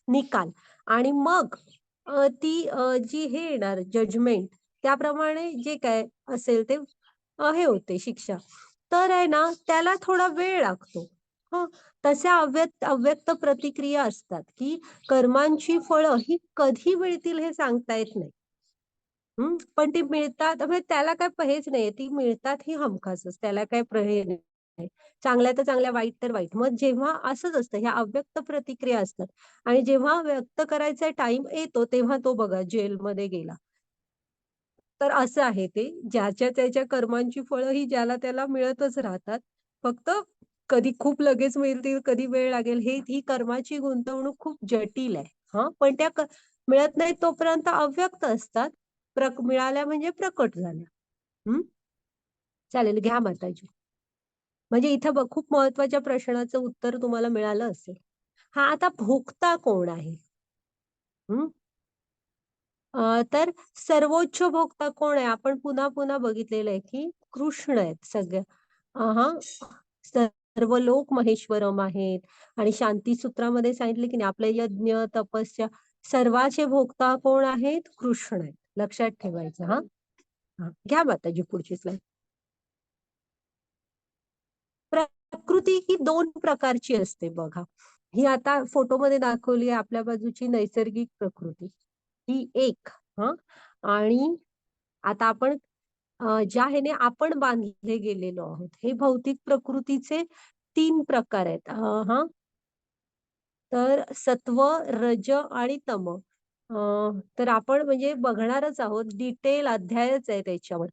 निकाल आणि मग जी हे येणार जजमेंट त्याप्रमाणे जे काय असेल ते हे होते शिक्षा. तर आहे ना त्याला थोडा वेळ लागतो. हं, तशा अव्यक्त प्रतिक्रिया असतात, की कर्मांची फळं ही कधी मिळतील हे सांगता येत नाही. पण ती मिळतात म्हणजे त्याला काही हेच नाहीये. ती मिळतात ही हमखासच. त्याला काही हे नाही. चांगल्या तर चांगल्या, वाईट तर वाईट. मग जेव्हा असंच असतं, ह्या अव्यक्त प्रतिक्रिया असतात आणि जेव्हा व्यक्त करायचा टाईम येतो, तेव्हा तो बघा जेलमध्ये गेला. तर असं आहे ते. ज्याच्या त्याच्या कर्मांची फळं ही ज्याला त्याला मिळतच राहतात. फक्त कधी खूप लगेच मिळतील, कधी वेळ लागेल, ही कर्माची गुंतवणूक खूप जटिल आहे. हां, पण त्या मिळत नाहीत तोपर्यंत अव्यक्त असतात. मिळाल्या म्हणजे प्रकट झाल्या. हं, चालेल घ्या माताजी. म्हणजे इथं खूप महत्त्वाच्या प्रश्नाचं उत्तर तुम्हाला मिळालं असेल. हां, आता भोगता कोण आहे? हं. तर सर्वोच्च भोक्ता कोण आहे? आपण पुन्हा-पुन्हा बघितलेलं आहे, की कृष्ण आहेत सगळ्या. हां, सर्व लोक महेश्वरम आहेत आणि शांती सूत्रामध्ये सांगितले, की नाही आपले यज्ञ, तपस्या सर्वाचे भोक्ता कोण आहेत? कृष्ण आहेत. लक्षात ठेवायचं हां. हां, घ्या माताजी पुढची स्लाईड. प्रकृती ही 2 प्रकारची असते बघा. ही आता फोटोमध्ये दाखवली आहे आपल्या बाजूची नैसर्गिक प्रकृती. ही एक हं आणि आता आपण ज्या ह्याने आपण बांधले गेलेलो आहोत. हे भौतिक प्रकृतीचे 3 प्रकार आहेत. हां, तर सत्व, रज आणि तम. तर आपण म्हणजे बघणारच आहोत. डिटेल अध्यायच आहे त्याच्यावर.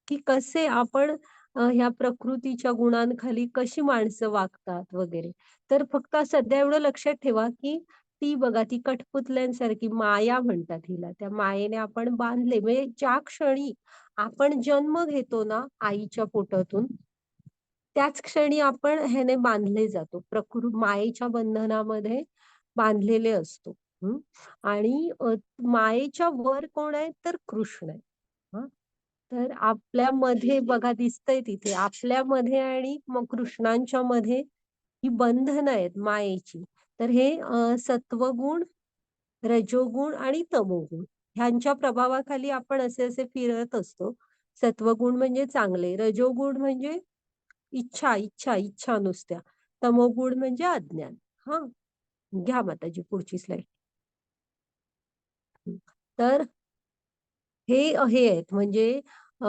की कसे आपण ह्या प्रकृतीच्या गुणांखाली कशी माणसं वागतात वगैरे. तर फक्त सध्या एवढं लक्षात ठेवा, की ती बघा ती कठपुतल्यांसारखी माया म्हणतात हिला. त्या मायेने आपण बांधले म्हणजे ज्या क्षणी आपण जन्म घेतो ना आईच्या पोटातून, त्याच क्षणी आपण ह्याने बांधले जातो. मायेच्या बंधनामध्ये बांधलेले असतो. हं. आणि मायेच्या वर कोण आहे? तर कृष्ण आहे. हं. तर आपल्यामध्ये बघा दिसतंय तिथे आपल्यामध्ये आणि मग कृष्णांच्या मध्ये ही बंधनं आहेत मायेची. तर हे सत्वगुण, रजोगुण आणि तमोगुण ह्यांच्या प्रभावाखाली आपण असे फिरत असतो. सत्वगुण म्हणजे चांगले, रजोगुण म्हणजे इच्छा नुसत्या. तमोगुण म्हणजे अज्ञान. हां, घ्या माताजी पुढची स्लाईड. तर हे आहेत म्हणजे अ,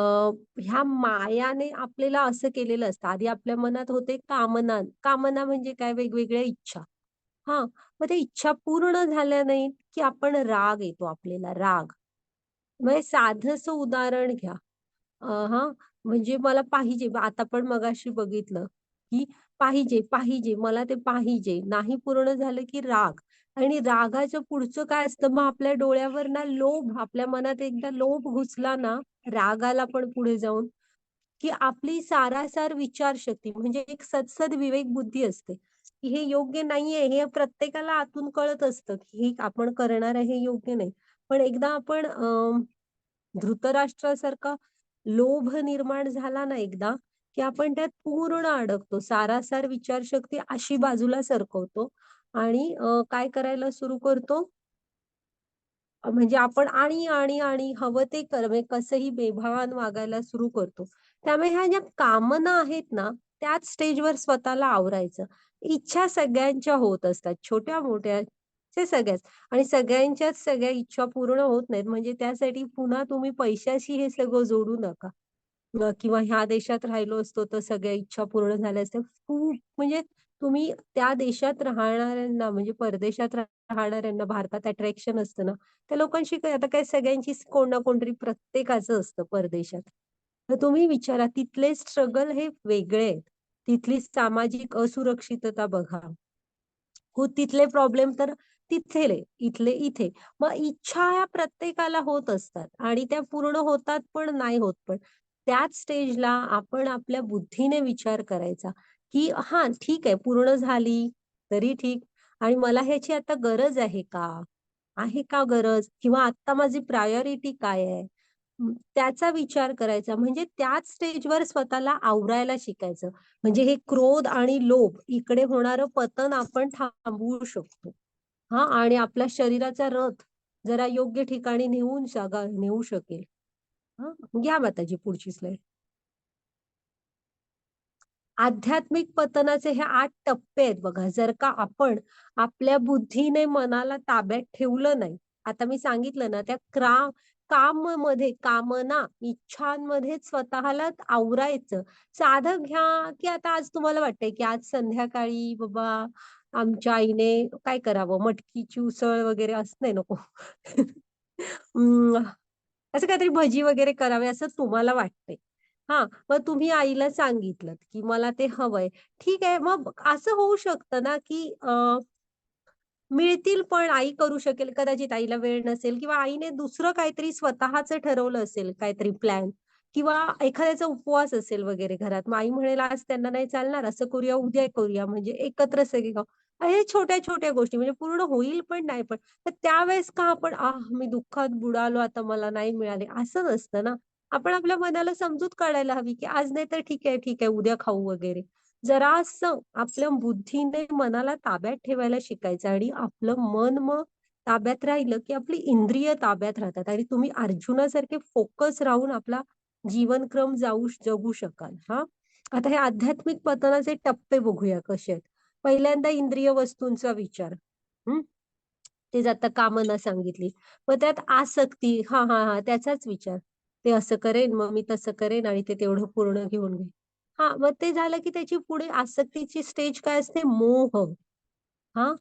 ह्या मायाने आपल्याला असं केलेलं असतं. आधी आपल्या मनात होते कामना. कामना म्हणजे काय वेगवेगळ्या इच्छा. हां, मग त्या इच्छा पूर्ण झाल्या नाहीत, की आपण राग येतो आपल्याला राग. म्हणजे साधंसं उदाहरण घ्या. हां, म्हणजे मला पाहिजे. आता पण मगाशी बघितलं, की पाहिजे, मला ते पाहिजे. नाही पूर्ण झालं की राग आणि रागाचं पुढचं काय असतं मग आपल्या डोळ्यावर ना लोभ, आपल्या मनात एकदा लोभ घुसला ना, राग आला पण पुढे जाऊन, की आपली सारासार विचारशक्ती म्हणजे एक सदसद विवेक बुद्धी असते, की हे योग्य नाहीये. हे प्रत्येकाला आतून कळत असतं, की हे आपण करणार आहे हे योग्य नाही. पण एकदा आपण धृतराष्ट्रासारखा लोभ निर्माण झाला ना एकदा, की आपण त्यात पूर्ण अडकतो. सारासार विचारशक्ती अशी बाजूला सरकवतो आणि काय करायला सुरू करतो, म्हणजे आपण आणि हवं ते म्हणजे कसंही बेभान वागायला सुरू करतो. त्यामुळे ह्या ज्या कामना आहेत ना, त्याच स्टेजवर स्वतःला आवरायचं. इच्छा सगळ्यांच्या होत असतात, छोट्या-मोठ्या ते सगळ्याच आणि सगळ्यांच्याच सगळ्या इच्छा पूर्ण होत नाहीत. म्हणजे त्यासाठी पुन्हा तुम्ही पैशाशी हे सगळं जोडू नका. किंवा ह्या देशात राहिलो असतो तर सगळ्या इच्छा पूर्ण झाल्या असत्या. खूप म्हणजे तुम्ही त्या देशात राहणाऱ्यांना म्हणजे परदेशात राहणाऱ्यांना भारतात अट्रॅक्शन असतं ना, त्या लोकांशी काय आता काय सगळ्यांची कोण ना कोणतरी प्रत्येकाचं असतं परदेशात. तर तुम्ही विचारा तिथले स्ट्रगल हे वेगळे आहेत. तिथली सामाजिक असुरक्षितता बघा. हो, तिथले प्रॉब्लेम तर तिथले, इथले इथे. मग इच्छा ह्या प्रत्येकाला होत असतात आणि त्या पूर्ण होतात पण, नाही होत पण. त्याच स्टेजला आपण आपल्या बुद्धीने विचार करायचा, की हां, ठीक आहे पूर्ण झाली तरी ठीक आणि मला ह्याची आता गरज आहे का? आहे का गरज? किंवा आत्ता माझी प्रायोरिटी काय आहे? त्याचा विचार करायचा. म्हणजे त्याच स्टेजवर स्वतःला आवरायला शिकायचं. म्हणजे हे क्रोध आणि लोभ इकडे होणारं पतन आपण थांबवू शकतो. हां, आणि आपल्या शरीराचा रथ जरा योग्य ठिकाणी नेऊ शकेल. हां, घ्या माताजी पुढची स्लाईड. आध्यात्मिक पतनाचे हे 8 टप्पे आहेत बघा. जर का आपण आपल्या बुद्धीने मनाला ताब्यात ठेवलं नाही. आता मी सांगितलं ना, त्या काममध्ये, कामना, इच्छांमध्येच स्वतःला आवरायचं. साधं घ्या, की आता आज तुम्हाला वाटतंय, की आज संध्याकाळी बाबा आमच्या आईने काय करावं, मटकीची उसळ वगैरे असं नाही नको. अं, असं काहीतरी भजी वगैरे करावे असं तुम्हाला वाटतंय. हां, मग तुम्ही आईला सांगितलत, की मला ते हवंय. ठीक आहे, मग असं होऊ शकतं ना, की मिळतील पण आई करू शकेल. कदाचित आईला वेळ नसेल किंवा आईने दुसरं काहीतरी स्वतःचं ठरवलं असेल काहीतरी प्लॅन किंवा एखाद्याचा उपवास असेल वगैरे घरात. मग आई म्हणेल, "आज त्यांना नाही चालणार, असं करूया, उद्या करूया." म्हणजे एकत्र सगळे खाऊ. हे छोट्या-छोट्या गोष्टी म्हणजे पूर्ण होईल पण नाही पण. तर त्यावेळेस का आपण, मी दुःखात बुडालो, आता मला नाही मिळाले." असं नसतं ना. आपण आपल्या मनाला समजूत काढायला हवी, की आज नाही तर ठीक आहे, उद्या खाऊ वगैरे. जरासं आपल्या बुद्धीने मनाला ताब्यात ठेवायला शिकायचं आणि आपलं मन मग ताब्यात राहिलं, की आपली इंद्रिय ताब्यात राहतात आणि तुम्ही अर्जुनासारखे फोकस राहून आपला जीवनक्रम जगू शकाल. हां. आता हे आध्यात्मिक पतनाचे टप्पे बघूया कसे आहेत. पहिल्यांदा इंद्रिय वस्तूंचा विचार. हं. ते आता कामना सांगितली. मग त्यात आसक्ती त्याचाच विचार. ते असं करेन, मग मी तसं करेन आणि ते तेवढं पूर्ण घेऊन घेईन. मग ते झालं की त्याची पुढे आसक्तीची स्टेज काय असते? मोह. हां.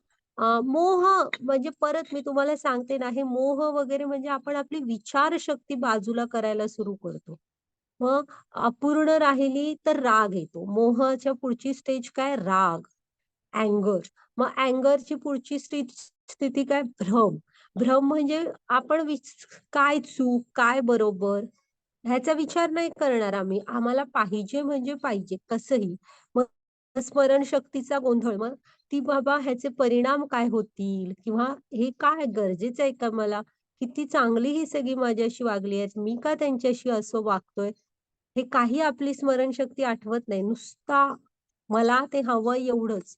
मोह म्हणजे परत मी तुम्हाला सांगते ना, हे मोह वगैरे म्हणजे आपण आपली विचारशक्ती बाजूला करायला सुरू करतो. मग अपूर्ण राहिली तर राग येतो. मोहाच्या पुढची स्टेज काय? राग. अँगर. मग अँगरची पुढची स्थिती काय? भ्रम. भ्रम म्हणजे आपण काय चूक, काय बरोबर ह्याचा विचार नाही करणार आम्ही. आम्हाला पाहिजे म्हणजे पाहिजे कसंही. मग स्मरणशक्तीचा गोंधळ. मग ती बाबा ह्याचे परिणाम काय होतील? किंवा हे काय गरजेचं आहे का मला? किती चांगली ही सगळी माझ्याशी वागली आहेत. मी का त्यांच्याशी असं वागतोय? हे काही आपली स्मरणशक्ती आठवत नाही. नुसता मला ते हवं एवढंच.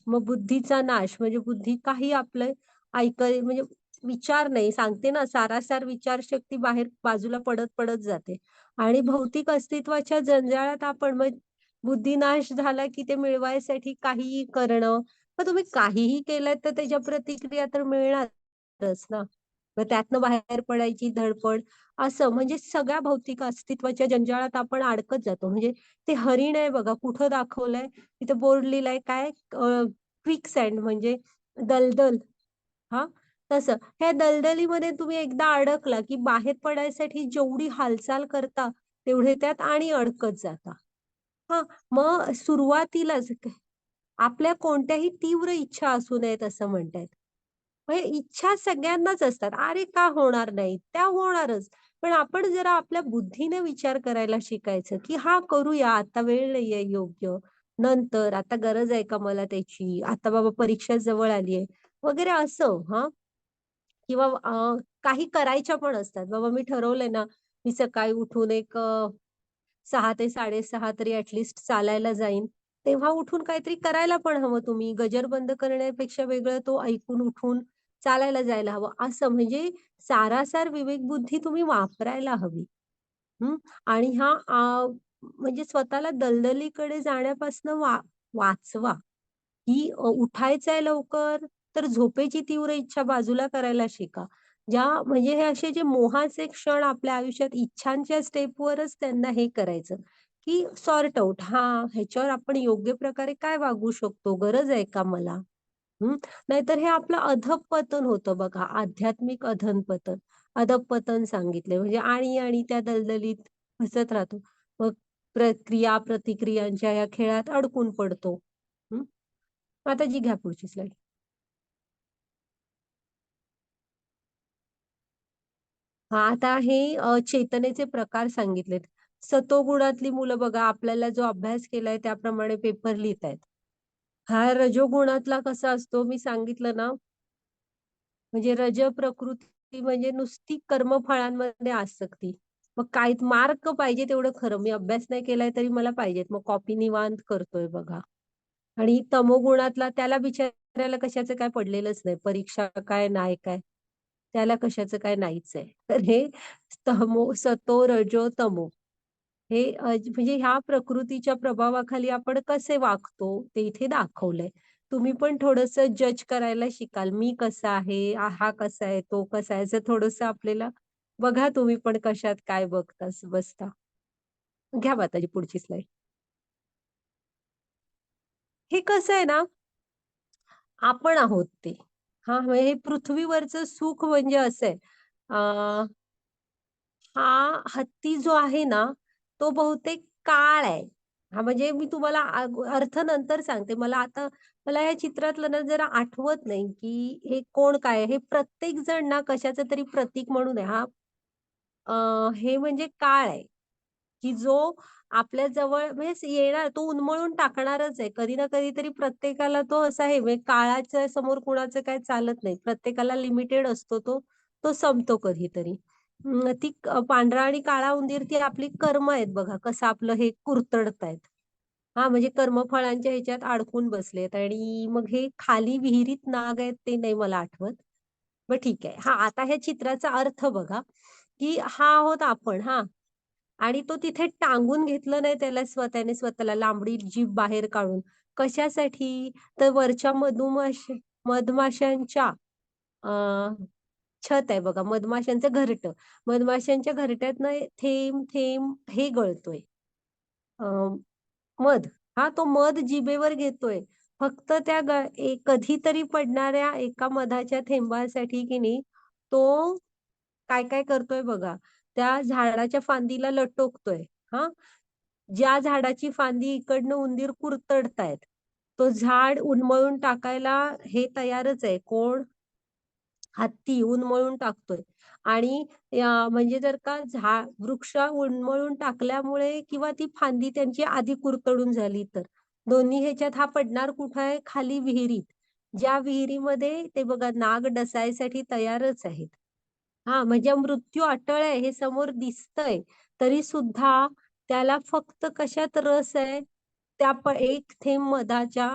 मग बुद्धीचा नाश म्हणजे बुद्धी काही आपलं म्हणजे विचार नाही. सांगते ना, सारासार विचारशक्ती बाहेर बाजूला पडत जाते आणि भौतिक अस्तित्वाच्या जंजाळात आपण मग बुद्धिनाश झाला, की ते मिळवायसाठी काहीही करणं. मग तुम्ही काहीही केलं तर त्याच्या प्रतिक्रिया तर मिळणारच ना. मग त्यातनं बाहेर पडायची धडपड असं म्हणजे सगळ्या भौतिक अस्तित्वाच्या जंजाळात आपण अडकत जातो. म्हणजे ते हरीण आहे बघा, कुठं दाखवलंय? तिथे बोर्ड लिहिलाय काय? क्विकसँड म्हणजे दलदल. हां, तसं. ह्या दलदलीमध्ये तुम्ही एकदा अडकला, की बाहेर पडायसाठी जेवढी हालचाल करता, तेवढे त्यात आणि अडकत जाता. हां, मग सुरुवातीलाच आपल्या कोणत्याही तीव्र इच्छा असू नयेत असं म्हणतायत. म्हणजे इच्छा सगळ्यांनाच असतात. अरे, का होणार नाहीत? त्या होणारच. पण आपण जरा आपल्या बुद्धीने विचार करायला शिकायचं, की हां, करूया. आता वेळ नाहीये योग्य. नंतर, आता गरज आहे का मला त्याची? आता बाबा परीक्षा जवळ आली आहे. वगैरे असं हां. किंवा काही करायच्या पण असतात. बाबा मी ठरवलंय ना, मी सकाळी उठून एक 6 ते 6:30 तरी चालायला जाईन. तेव्हा उठून काहीतरी करायला पण हवं तुम्ही. गजर बंद करण्यापेक्षा वेगळं तो ऐकून उठून चालायला जायला हवं. असं म्हणजे सारासार विवेकबुद्धी तुम्ही वापरायला हवी. हं. आणि म्हणजे स्वतःला दलदलीकडे जाण्यापासून वाचवा. की उठायचंय लवकर, तर झोपेची तीव्र इच्छा बाजूला करायला शिका. म्हणजे हे असे जे मोहाचे क्षण आपल्या आयुष्यात इच्छांच्या स्टेपवरच त्यांना हे करायचं, की सॉर्ट आउट हां, ह्याच्यावर आपण योग्य प्रकारे काय वागू शकतो? गरज आहे का मला? हं. नाहीतर हे आपलं अधःपतन होतं बघा, आध्यात्मिक अधःपतन. अधःपतन सांगितले म्हणजे आणि त्या दलदलीत फसत राहतो. मग प्रक्रिया, प्रतिक्रियांच्या या खेळात अडकून पडतो. हं. आता जी घ्या पुढची स्लाईड. हां, आता हे चेतनेचे प्रकार सांगितलेत. सतोगुणातली मुलं बघा, आपल्याला जो अभ्यास केलाय त्याप्रमाणे पेपर लिहितायत. हा रजोगुणातला कसा असतो मी सांगितलं ना, म्हणजे रज प्रकृती म्हणजे नुसती कर्मफळांमध्ये आसक्ती. मग काय मार्क पाहिजे तेवढं खरं. मी अभ्यास नाही केलाय तरी मला पाहिजेत. मग कॉपी निवांत करतोय बघा. आणि तमोगुणातला त्याला बिचाऱ्याला कशाचं काय पडलेलंच नाही. परीक्षा काय, नाही काय. त्याला कशाचं काय नाहीच आहे. तर हे सतो, रजो, तमो हे म्हणजे ह्या प्रकृतीच्या प्रभावाखाली आपण कसे वागतो ते इथे दाखवलंय. तुम्ही पण थोडंसं जज करायला शिकाल. मी कसा आहे, हा कसा आहे, तो कसा आहे, असं थोडंसं आपल्याला बघा तुम्ही पण कशात काय बसता. घ्या बा त्याची पुढची स्लाईड. हे कसं आहे ना, आपण आहोत ते. हां, म्हणजे हे पृथ्वीवरचं सुख म्हणजे असं आहे. हा हत्ती जो आहे ना, तो बहुतेक काळ आहे. हां, म्हणजे मी तुम्हाला अर्थ नंतर सांगते. मला या चित्रातलं ना जरा आठवत नाही, की हे कोण काय आहे? हे प्रत्येक जण ना कशाचं तरी प्रतीक म्हणून आहे. हे म्हणजे काळ आहे. की जो आपल्या जवळ म्हणजे येणार तो उन्मळून टाकणारच आहे. कधी ना कधीतरी प्रत्येकाला तो असा आहे म्हणजे काळाच्या समोर कुणाचं काही चालत नाही. प्रत्येकाला लिमिटेड असतो तो. तो संपतो कधीतरी. पांढरा आणि काळा उंदीर ती आपली कर्म आहेत बघा. कसं आपलं हे कुरतडतायत. हां, म्हणजे कर्मफळांच्या ह्याच्यात अडकून बसलेत आणि मग हे खाली विहिरीत नाग आहेत ते नाही मला आठवत. मग ठीक आहे. हां, आता ह्या चित्राचा अर्थ बघा, की हा आहोत आपण हां. आणि तो तिथे टांगून घेतलं नाही त्याला त्याने स्वतःला लांबडी जीभ बाहेर काढून. कशासाठी? तर वरच्या मधमाशांच्या अ, छत आहे बघा, मधमाशांचं घरटं. मधमाशांच्या घरट्यातनं थेंब, थेंब हे गळतोय. अ, मध. हां, तो मध जिभेवर घेतोय. फक्त त्या कधीतरी पडणाऱ्या एका मधाच्या थेंबासाठी की नाही, तो काय करतोय बघा, त्या झाडाच्या फांदीला लटकतोय. हां, ज्या झाडाची फांदी इकडनं उंदीर कुरतडतायत, तो झाड उन्मळून टाकायला हे तयारच आहे. कोण? हत्ती उन्मळून टाकतोय आणि म्हणजे जर का वृक्ष उन्मळून टाकल्यामुळे किंवा ती फांदी त्यांची आधी कुरतडून झाली तर. दोन्ही ह्याच्यात हा पडणार कुठं आहे? खाली विहिरीत. ज्या विहिरीमध्ये ते बघा नाग डसायसाठी तयारच आहेत. हां, म्हणजे मृत्यू अटळ आहे हे समोर दिसतंय, तरी सुद्धा त्याला फक्त कशात रस आहे? त्या एक थेंब मधाच्या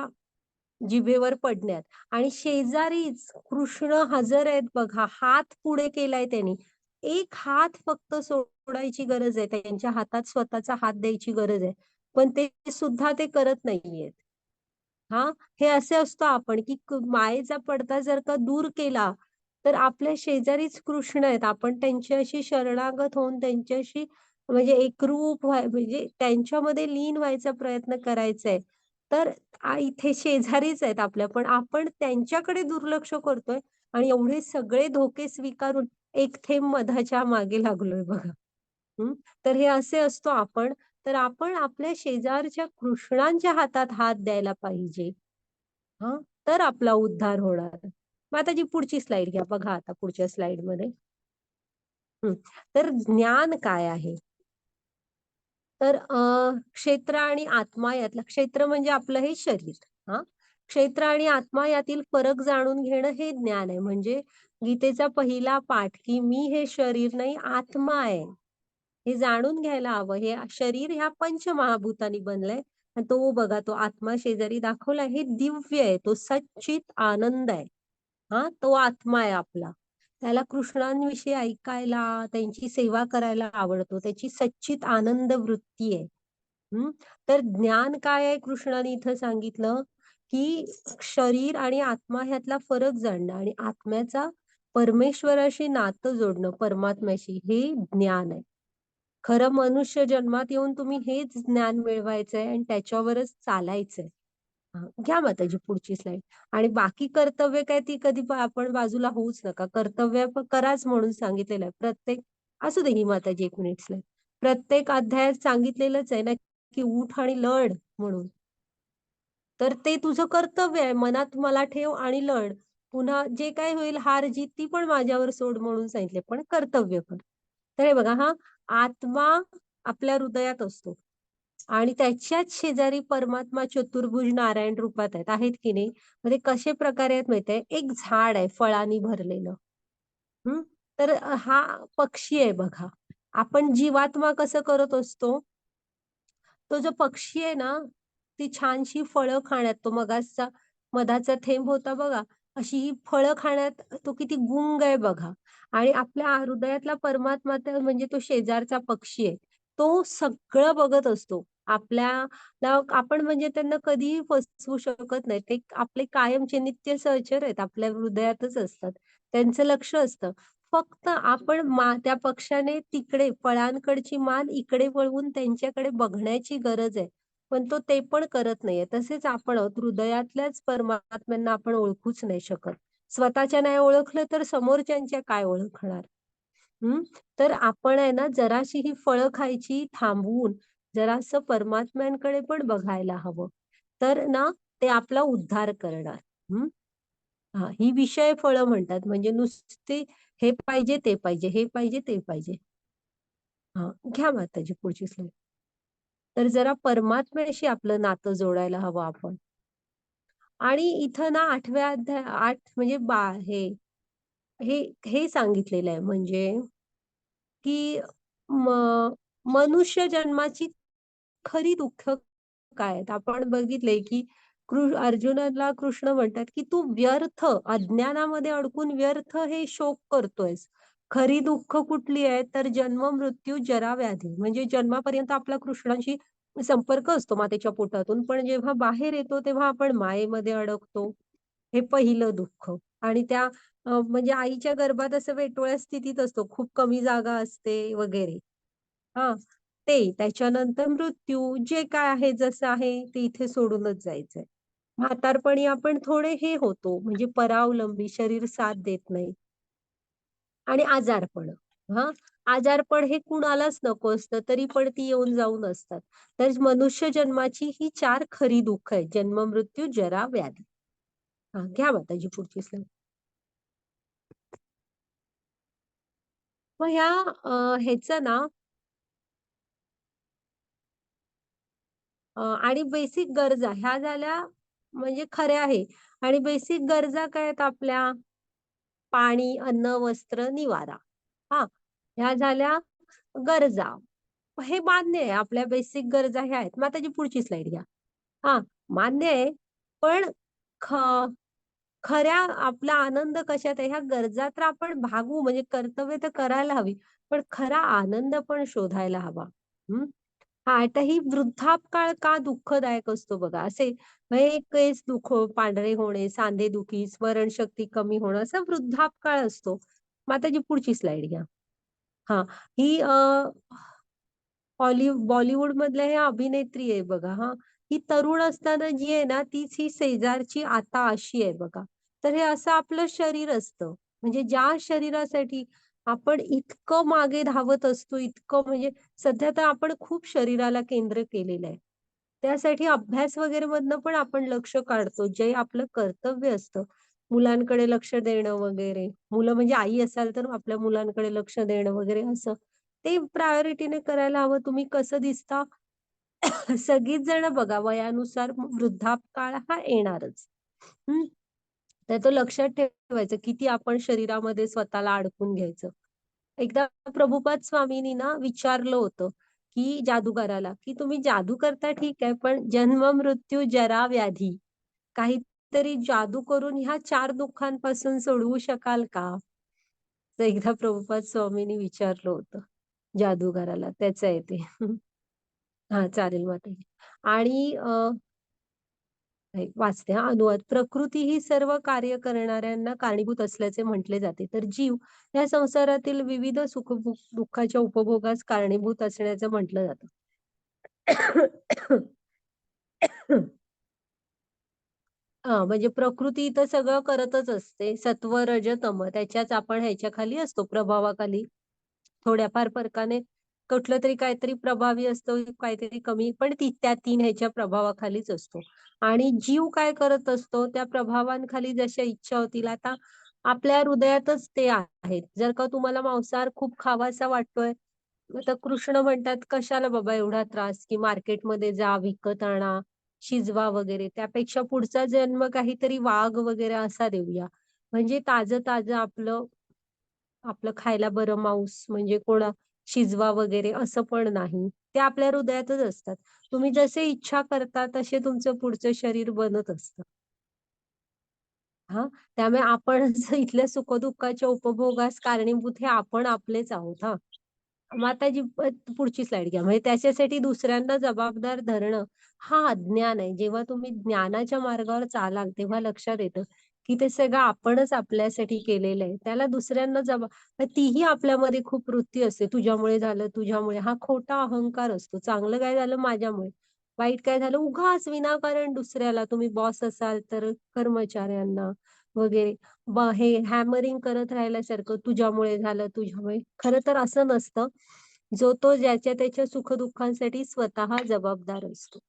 जिभेवर पडण्यात आणि शेजारीच कृष्ण हजर आहेत बघा. हात पुढे केलाय त्यांनी. एक हात फक्त सोडायची गरज आहे. त्यांच्या हातात स्वतःचा हात द्यायची गरज आहे. पण ते सुद्धा ते करत नाहीयेत. हां, हे असे असतो आपण, की मायेचा पडदा जर का दूर केला, तर आपल्या शेजारीच कृष्ण आहेत. आपण त्यांच्याशी शरणागत होऊन त्यांच्याशी म्हणजे एकरूप म्हणजे त्यांच्यामध्ये लीन व्हायचा प्रयत्न करायचा आहे. तर इथे शेजारीच आहेत आपल्या, पण आपण त्यांच्याकडे दुर्लक्ष करतोय आणि एवढे सगळे धोके स्वीकारून एक थेंब मधाच्या मागे लागलोय बघा. हं, तर हे असे असतो आपण. तर आपण आपल्या शेजारच्या कृष्णांच्या हातात हात द्यायला पाहिजे. हां, तर आपला उद्धार होणार. मग आता जी पुढची स्लाईड घ्या. बघा आता पुढच्या स्लाईडमध्ये. हं, तर ज्ञान काय आहे? तर क्षेत्र आणि आत्मा यातला क्षेत्र म्हणजे आपलं हे शरीर. हां. क्षेत्र आणि आत्मा यातील फरक जाणून घेणं हे ज्ञान आहे. म्हणजे गीतेचा पहिला पाठ, की मी हे शरीर नाही आत्मा आहे. हे जाणून घ्यायला हवं. हे शरीर ह्या पंचमहाभूतांनी बनलंय. आणि तो बघा तो आत्मा शेजारी दाखवलाय. हे दिव्य आहे. तो सच्चित आनंद आहे. हां, तो आत्मा आहे आपला. त्याला कृष्णांविषयी ऐकायला, त्यांची सेवा करायला आवडतो. त्याची सच्चित आनंद वृत्ती आहे. हं. तर ज्ञान काय आहे कृष्णाने इथं सांगितलं, की शरीर आणि आत्मा ह्यातला फरक जाणणं आणि आत्म्याचा परमेश्वराशी नातं जोडणं, परमात्म्याशी, हे ज्ञान आहे. खरं मनुष्य जन्मात येऊन तुम्ही हेच ज्ञान मिळवायचंय आणि त्याच्यावरच चालायचंय. हां, घ्या माताजी पुढची स्लाईड. आणि बाकी कर्तव्य काय ती कधी आपण बाजूला होऊच नका. कर्तव्य कराच म्हणून सांगितलेलं आहे. असू दे ही माताजी 1 मिनिट स्लाईड. प्रत्येक अध्यायात सांगितलेलंच आहे ना, की उठ आणि लढ म्हणून. तर ते तुझं कर्तव्य आहे. मनात मला ठेव आणि लढ. पुन्हा जे काही होईल हार-जीत ती पण माझ्यावर सोड म्हणून सांगितले. पण कर्तव्य कर. तर हे बघा हां, आत्मा आपल्या हृदयात असतो आणि त्याच्याच शेजारी परमात्मा चतुर्भुज नारायण रूपात आहेत. आहेत की नाही? मग ते कसे प्रकारे आहेत माहिती आहे? एक झाड आहे फळांनी भरलेलं. हं. तर हा पक्षी आहे बघा. आपण जीवात्मा कसं करत असतो? तो जो पक्षी आहे ना, ती छानशी फळं खाण्यात तो मगाचचा मधाचा थेंब होता बघा, अशी ही फळं खाण्यात तो किती गुंग आहे बघा. आणि आपल्या हृदयातला परमात्मा तर म्हणजे तो शेजारचा पक्षी आहे. तो सगळं बघत असतो. आपल्याला आपण म्हणजे त्यांना कधीही फसवू शकत नाही. ते आपले कायमचे नित्य सहचर आहेत. आपल्या हृदयातच असतात. त्यांचं लक्ष असतं. फक्त आपण त्या पक्षाने तिकडे फळांकडची मान इकडे वळवून त्यांच्याकडे बघण्याची गरज आहे. पण तो ते पण करत नाहीये. तसेच आपण आहोत. हृदयातल्याच परमात्म्यांना आपण ओळखूच नाही शकत. स्वतःच्या नाही ओळखलं तर समोरच्यांच्या काय ओळखणार? हं. तर आपण आहे ना जराशी ही फळं खायची थांबवून जरासं परमात्म्यांकडे पण बघायला हवं. तर ना ते आपला उद्धार करणार. हं. हां, ही विषय फळं म्हणतात. म्हणजे नुसते हे पाहिजे, ते पाहिजे, हे पाहिजे, ते पाहिजे. हां, घ्या माताजी पुढची स्लाईड. तर जरा परमात्म्याशी आपलं नातं जोडायला हवं आपण. आणि इथं ना 8व्या अध्याय 8 म्हणजे हे हे हे सांगितलेलं आहे म्हणजे की म मनुष्य जन्माची खरी दुःख काय आहेत? आपण बघितलंय की अर्जुनाला कृष्ण म्हणतात, की "तू व्यर्थ अज्ञानामध्ये अडकून व्यर्थ हे शोक करतोयस. खरी दुःख कुठली आहे? तर जन्म, मृत्यू, जरा, व्याधी." म्हणजे जन्मापर्यंत आपला कृष्णाशी संपर्क असतो मातेच्या पोटातून, पण जेव्हा बाहेर येतो तेव्हा आपण मायेमध्ये अडकतो. हे पहिलं दुःख. आणि त्या म्हणजे आईच्या गर्भात असं वेटोळ्या स्थितीत असतो. खूप कमी जागा असते वगैरे. हां, ते. त्याच्यानंतर मृत्यू. जे काय आहे, जसं आहे ते इथे सोडूनच जायचंय. म्हातारपणी आपण थोडे हे होतो, म्हणजे परावलंबी, शरीर साथ देत नाही. आणि आजारपण. हां, आजारपण हे कुणालाच नको असतं, तरी पण ती येऊन जाऊन असतात. तर मनुष्य जन्माची ही 4 खरी दुःख आहेत. जन्म, मृत्यू, जरा, व्याधी. हां, घ्या माताजी पुढची स्लाईड. मग ह्याचं ना आणि बेसिक गरजा ह्या झाल्या म्हणजे खऱ्या आहे आणि बेसिक गरजा काय आहेत आपल्या? पाणी, अन्न, वस्त्र, निवारा. हां, ह्या झाल्या गरजा. हे मान्य आहे. आपल्या बेसिक गरजा ह्या आहेत. मग त्याची पुढची स्लाईड घ्या. हां, मान्य आहे. पण ख खऱ्या आपला आनंद कशात आहे? ह्या गरजा तर आपण भागवू म्हणजे कर्तव्य तर करायला हवी. पण खरा आनंद पण शोधायला हवा. हं. हां, आता ही वृद्धापकाळ का दुःखदायक असतो बघा. असे हे केस पांढरे होणे, सांधेदुखी, स्मरणशक्ती कमी होणं, असा वृद्धापकाळ असतो. मग आता जी पुढची स्लाईड घ्या. हां, ही बॉलिवूडमधल्या ह्या अभिनेत्री आहे बघा हां. ही तरुण असताना जी आहे ना, तीच ही शेजारची आता अशी आहे बघा. तर हे असं आपलं शरीर असतं. म्हणजे ज्या शरीरासाठी आपण इतकं मागे धावत असतो, इतकं म्हणजे सध्या तर आपण खूप शरीराला केंद्र केलेलं आहे. त्यासाठी अभ्यास वगैरे मधनं पण आपण लक्ष काढतो. जे आपलं कर्तव्य असतं, मुलांकडे लक्ष देणं वगैरे. मुलं म्हणजे आई असाल तर आपल्या मुलांकडे लक्ष देणं वगैरे असं. ते प्रायोरिटीने करायला हवं. तुम्ही कसं दिसता? सगळीच जण बघा वयानुसार वृद्धापकाळ हा येणारच. हं. तर तो लक्षात ठेवायचं किती आपण शरीरामध्ये स्वतःला अडकून घ्यायचं. एकदा प्रभुपाद स्वामींनी ना विचारलं होतं, की जादूगाराला, की "तुम्ही जादू करता ठीक आहे, पण जन्म, मृत्यू, जरा, व्याधी काहीतरी जादू करून ह्या 4 दुःखांपासून सोडवू शकाल का?" तर एकदा प्रभुपाद स्वामींनी विचारलं होतं जादूगाराला. त्याचं आहे ते. हां, चालेल माताजी. आणि वाचते हा अनुवाद. प्रकृती ही सर्व कार्य करणाऱ्यांना कारणीभूत असल्याचे म्हटले जाते. तर जीव या संसारातील विविध दुःखाच्या उपभोगास कारणीभूत असण्याचं म्हटलं जातं. म्हणजे प्रकृती तर सगळं करतच असते. सत्व, रज, तम त्याच्याच आपण ह्याच्या खाली असतो, प्रभावाखाली. थोड्याफार फरकाने कुठलं तरी काहीतरी प्रभावी असतं, काहीतरी कमी, पण त्या तीन ह्याच्या प्रभावाखालीच असतो. आणि जीव काय करत असतो त्या प्रभावांखाली जशा इच्छा होतील. आता आपल्या हृदयातच ते आहेत. जर का तुम्हाला मांसाहार खूप खावासा वाटतोय, तर कृष्ण म्हणतात कशाला बाबा एवढा त्रास, की मार्केटमध्ये जा, विकत आणा, शिजवा वगैरे. त्यापेक्षा पुढचा जन्म काहीतरी वाघ वगैरे असा देऊया. म्हणजे ताजं ताजं आपलं आपलं खायला बरं मांस, म्हणजे कोणा शिजवा वगैरे असं पण नाही. ते आपल्या हृदयातच असतात. तुम्ही जसे इच्छा करता तसे तुमचं पुढचं शरीर बनत असतं. हा, त्यामुळे आपण इथल्या सुखदुःखाच्या उपभोगास कारणीभूत हे आपण आपलेच आहोत. हा, मग आता पुढची स्लाइड घ्या. म्हणजे त्याच्यासाठी दुसऱ्यांना जबाबदार धरणं हा अज्ञान आहे. जेव्हा तुम्ही ज्ञानाच्या मार्गावर चालाल तेव्हा लक्षात येतं की ते सगळं आपणच आपल्यासाठी केलेलं आहे. त्याला दुसऱ्यांना तीही आपल्यामध्ये खूप वृत्ती असते. तुझ्यामुळे झालं, तुझ्यामुळे. हा खोटा अहंकार असतो. चांगलं काय झालं माझ्यामुळे, वाईट काय झालं उगाच विनाकारण दुसऱ्याला. तुम्ही बॉस असाल तर कर्मचाऱ्यांना वगैरे हे हॅमरिंग करत राहिल्यासारखं, तुझ्यामुळे झालं, तुझ्यामुळे. खरं तर असं नसतं. जो तो ज्याच्या त्याच्या सुखदुःखांसाठी स्वतः जबाबदार असतो.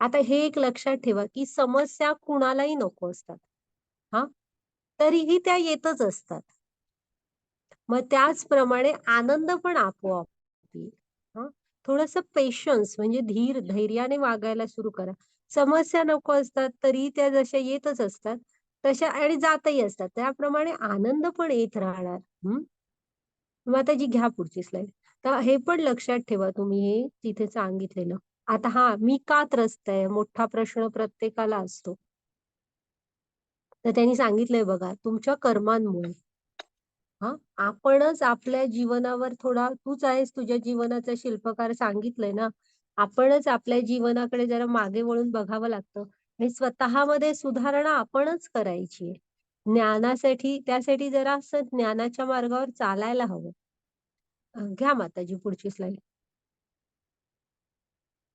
आता हे एक लक्षात ठेवा की समस्या कुणालाही नको असतात. हा, तरीही त्या येतच असतात. मग त्याचप्रमाणे आनंद पण आपोआप येईल. हा, थोडस पेशन्स म्हणजे धैर्याने वागायला सुरू करा. समस्या नको असतात तरी त्या जशा येतच असतात तशा, आणि जातही असतात. त्याप्रमाणे आनंद पण येत राहणार. मग आता जी घ्या पुढची स्लाइड. तर हे पण लक्षात ठेवा तुम्ही, हे तिथे सांगितलेलं. आता हा, मी का त्रस्त आहे, मोठा प्रश्न प्रत्येकाला असतो. तर त्यांनी सांगितलंय बघा, तुमच्या कर्मांमुळे. हा, आपणच आपल्या जीवनावर थोडा, तूच आहेस तुझ्या जीवनाचा शिल्पकार सांगितलंय ना. आपणच आपल्या जीवनाकडे जरा मागे वळून बघावं लागतं. हे स्वतःमध्ये सुधारणा आपणच करायची. ज्ञानासाठी त्यासाठी जरा असं ज्ञानाच्या मार्गावर चालायला हवं. घ्या माताजी पुढची स्लाइड.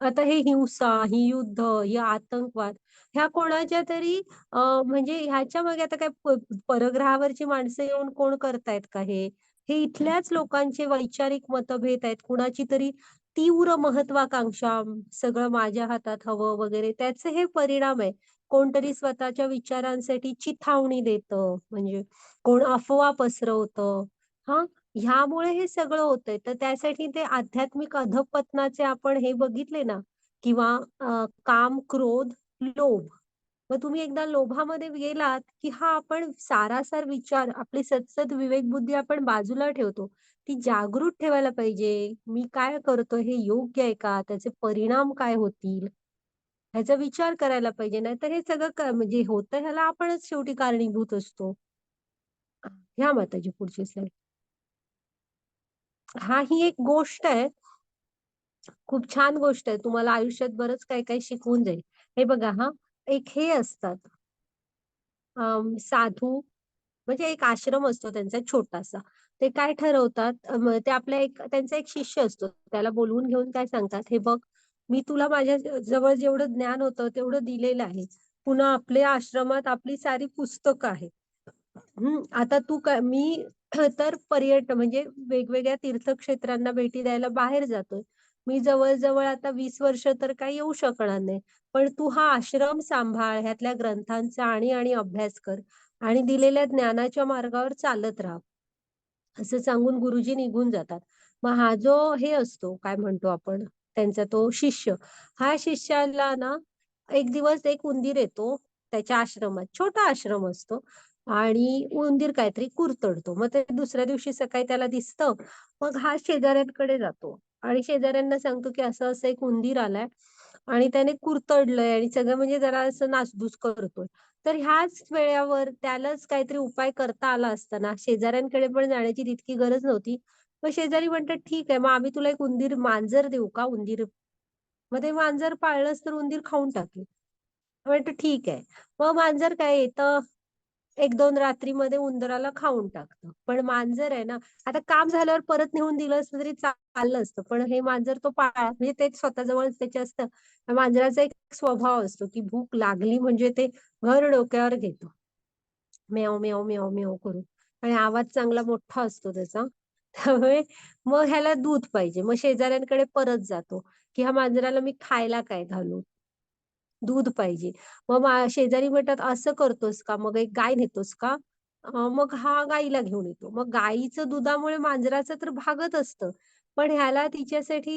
आता हे हिंसा, ही युद्ध, ही आतंकवाद, ह्या कोणाच्या तरी म्हणजे ह्याच्या मागे आता काय परग्रहावरची माणसं येऊन कोण करतायत का हे? हे इथल्याच लोकांचे वैचारिक मतभेद आहेत. कुणाची तरी तीव्र महत्वाकांक्षा, सगळं माझ्या हातात हवं वगैरे, त्याचे हे परिणाम आहे. कोणतरी स्वतःच्या विचारांसाठी चिथावणी देतं, म्हणजे कोण अफवा पसरवतं. हा, ह्यामुळे हे सगळं होतंय. तर त्यासाठी ते आध्यात्मिक अधःपतनाचे आपण हे बघितले ना, किंवा काम, क्रोध, लोभ. मग तुम्ही एकदा लोभामध्ये गेलात की हा आपण सारासार विचार, आपली सतसत विवेक बुद्धी आपण बाजूला ठेवतो. ती जागृत ठेवायला पाहिजे. मी काय करतोय हे योग्य आहे का, त्याचे परिणाम काय होतील ह्याचा विचार करायला पाहिजे. नाहीतर हे सगळं म्हणजे होतं ह्याला आपणच शेवटी कारणीभूत असतो. ह्या माताजी पुढची स्लाइड. हा, ही एक गोष्ट आहे, खूप छान गोष्ट आहे. तुम्हाला आयुष्यात बरंच काही काही शिकवून जाईल. हे बघा हा, एक हे असतात साधू, म्हणजे एक आश्रम असतो त्यांचा छोटासा. ते काय ठरवतात, ते आपल्या त्यांचा एक शिष्य असतो, त्याला बोलवून घेऊन काय सांगतात, हे बघ, मी तुला माझ्या जवळ जेवढं ज्ञान होतं तेवढं दिलेलं आहे. पुन्हा आपल्या आश्रमात आपली सारी पुस्तकं आहेत. आता तू काय, मी तर म्हणजे वेगवेगळ्या तीर्थक्षेत्रांना भेटी द्यायला बाहेर जातोय. मी जवळजवळ आता 20 वर्ष तर काही येऊ शकणार नाही. पण तू हा आश्रम सांभाळ, ह्यातल्या ग्रंथांचा आणि अभ्यास कर, आणि दिलेल्या ज्ञानाच्या मार्गावर चालत राहा, असं सांगून गुरुजी निघून जातात. मग हा जो हे असतो, काय म्हणतो आपण, त्यांचा तो शिष्य, हा शिष्याला ना एक दिवस एक उंदीर येतो त्याच्या आश्रमात. छोटा आश्रम असतो, आणि उंदीर काहीतरी कुरतडतो. मग ते दुसऱ्या दिवशी सकाळी त्याला दिसतं. मग हा शेजाऱ्यांकडे जातो आणि शेजाऱ्यांना सांगतो की असं असं एक उंदीर आलाय आणि त्याने कुरतडलंय आणि सगळं, म्हणजे जरा असं नासधूस करतोय. तर ह्याच वेळेवर त्यालाच काहीतरी उपाय करता आला असताना शेजाऱ्यांकडे पण जाण्याची तितकी गरज नव्हती. मग शेजारी म्हणतात ठीक आहे, मग आम्ही तुला एक मांजर देऊ का, उंदीर. मग ते मांजर पाळलंस तर उंदीर खाऊन टाकेल. म्हणतो ठीक आहे. मग मांजर काय येतं, 1-2 रात्रीमध्ये उंदराला खाऊन टाकतं. पण मांजर आहे ना, आता काम झाल्यावर परत नेऊन दिलं असतं तरी चाललं असतं. पण हे मांजर तो म्हणजे ते स्वतःजवळच त्याचे असतं. मांजराचा एक स्वभाव असतो, की भूक लागली म्हणजे ते घर डोक्यावर घेतो. म्याव, म्याव, म्याव, म्याव करून. आणि आवाज चांगला मोठा असतो त्याचा. त्यामुळे मग ह्याला दूध पाहिजे. मग शेजाऱ्यांकडे परत जातो, की ह्या मांजराला मी खायला काय घालू? दूध पाहिजे. मग शेजारी म्हणतात, "असं करतोस का? मग एक गाय नेतोस का?" मग हा गाईला घेऊन येतो. मग गाईचं दुधामुळे मांजराचं तर भागत असतं. पण ह्याला तिच्यासाठी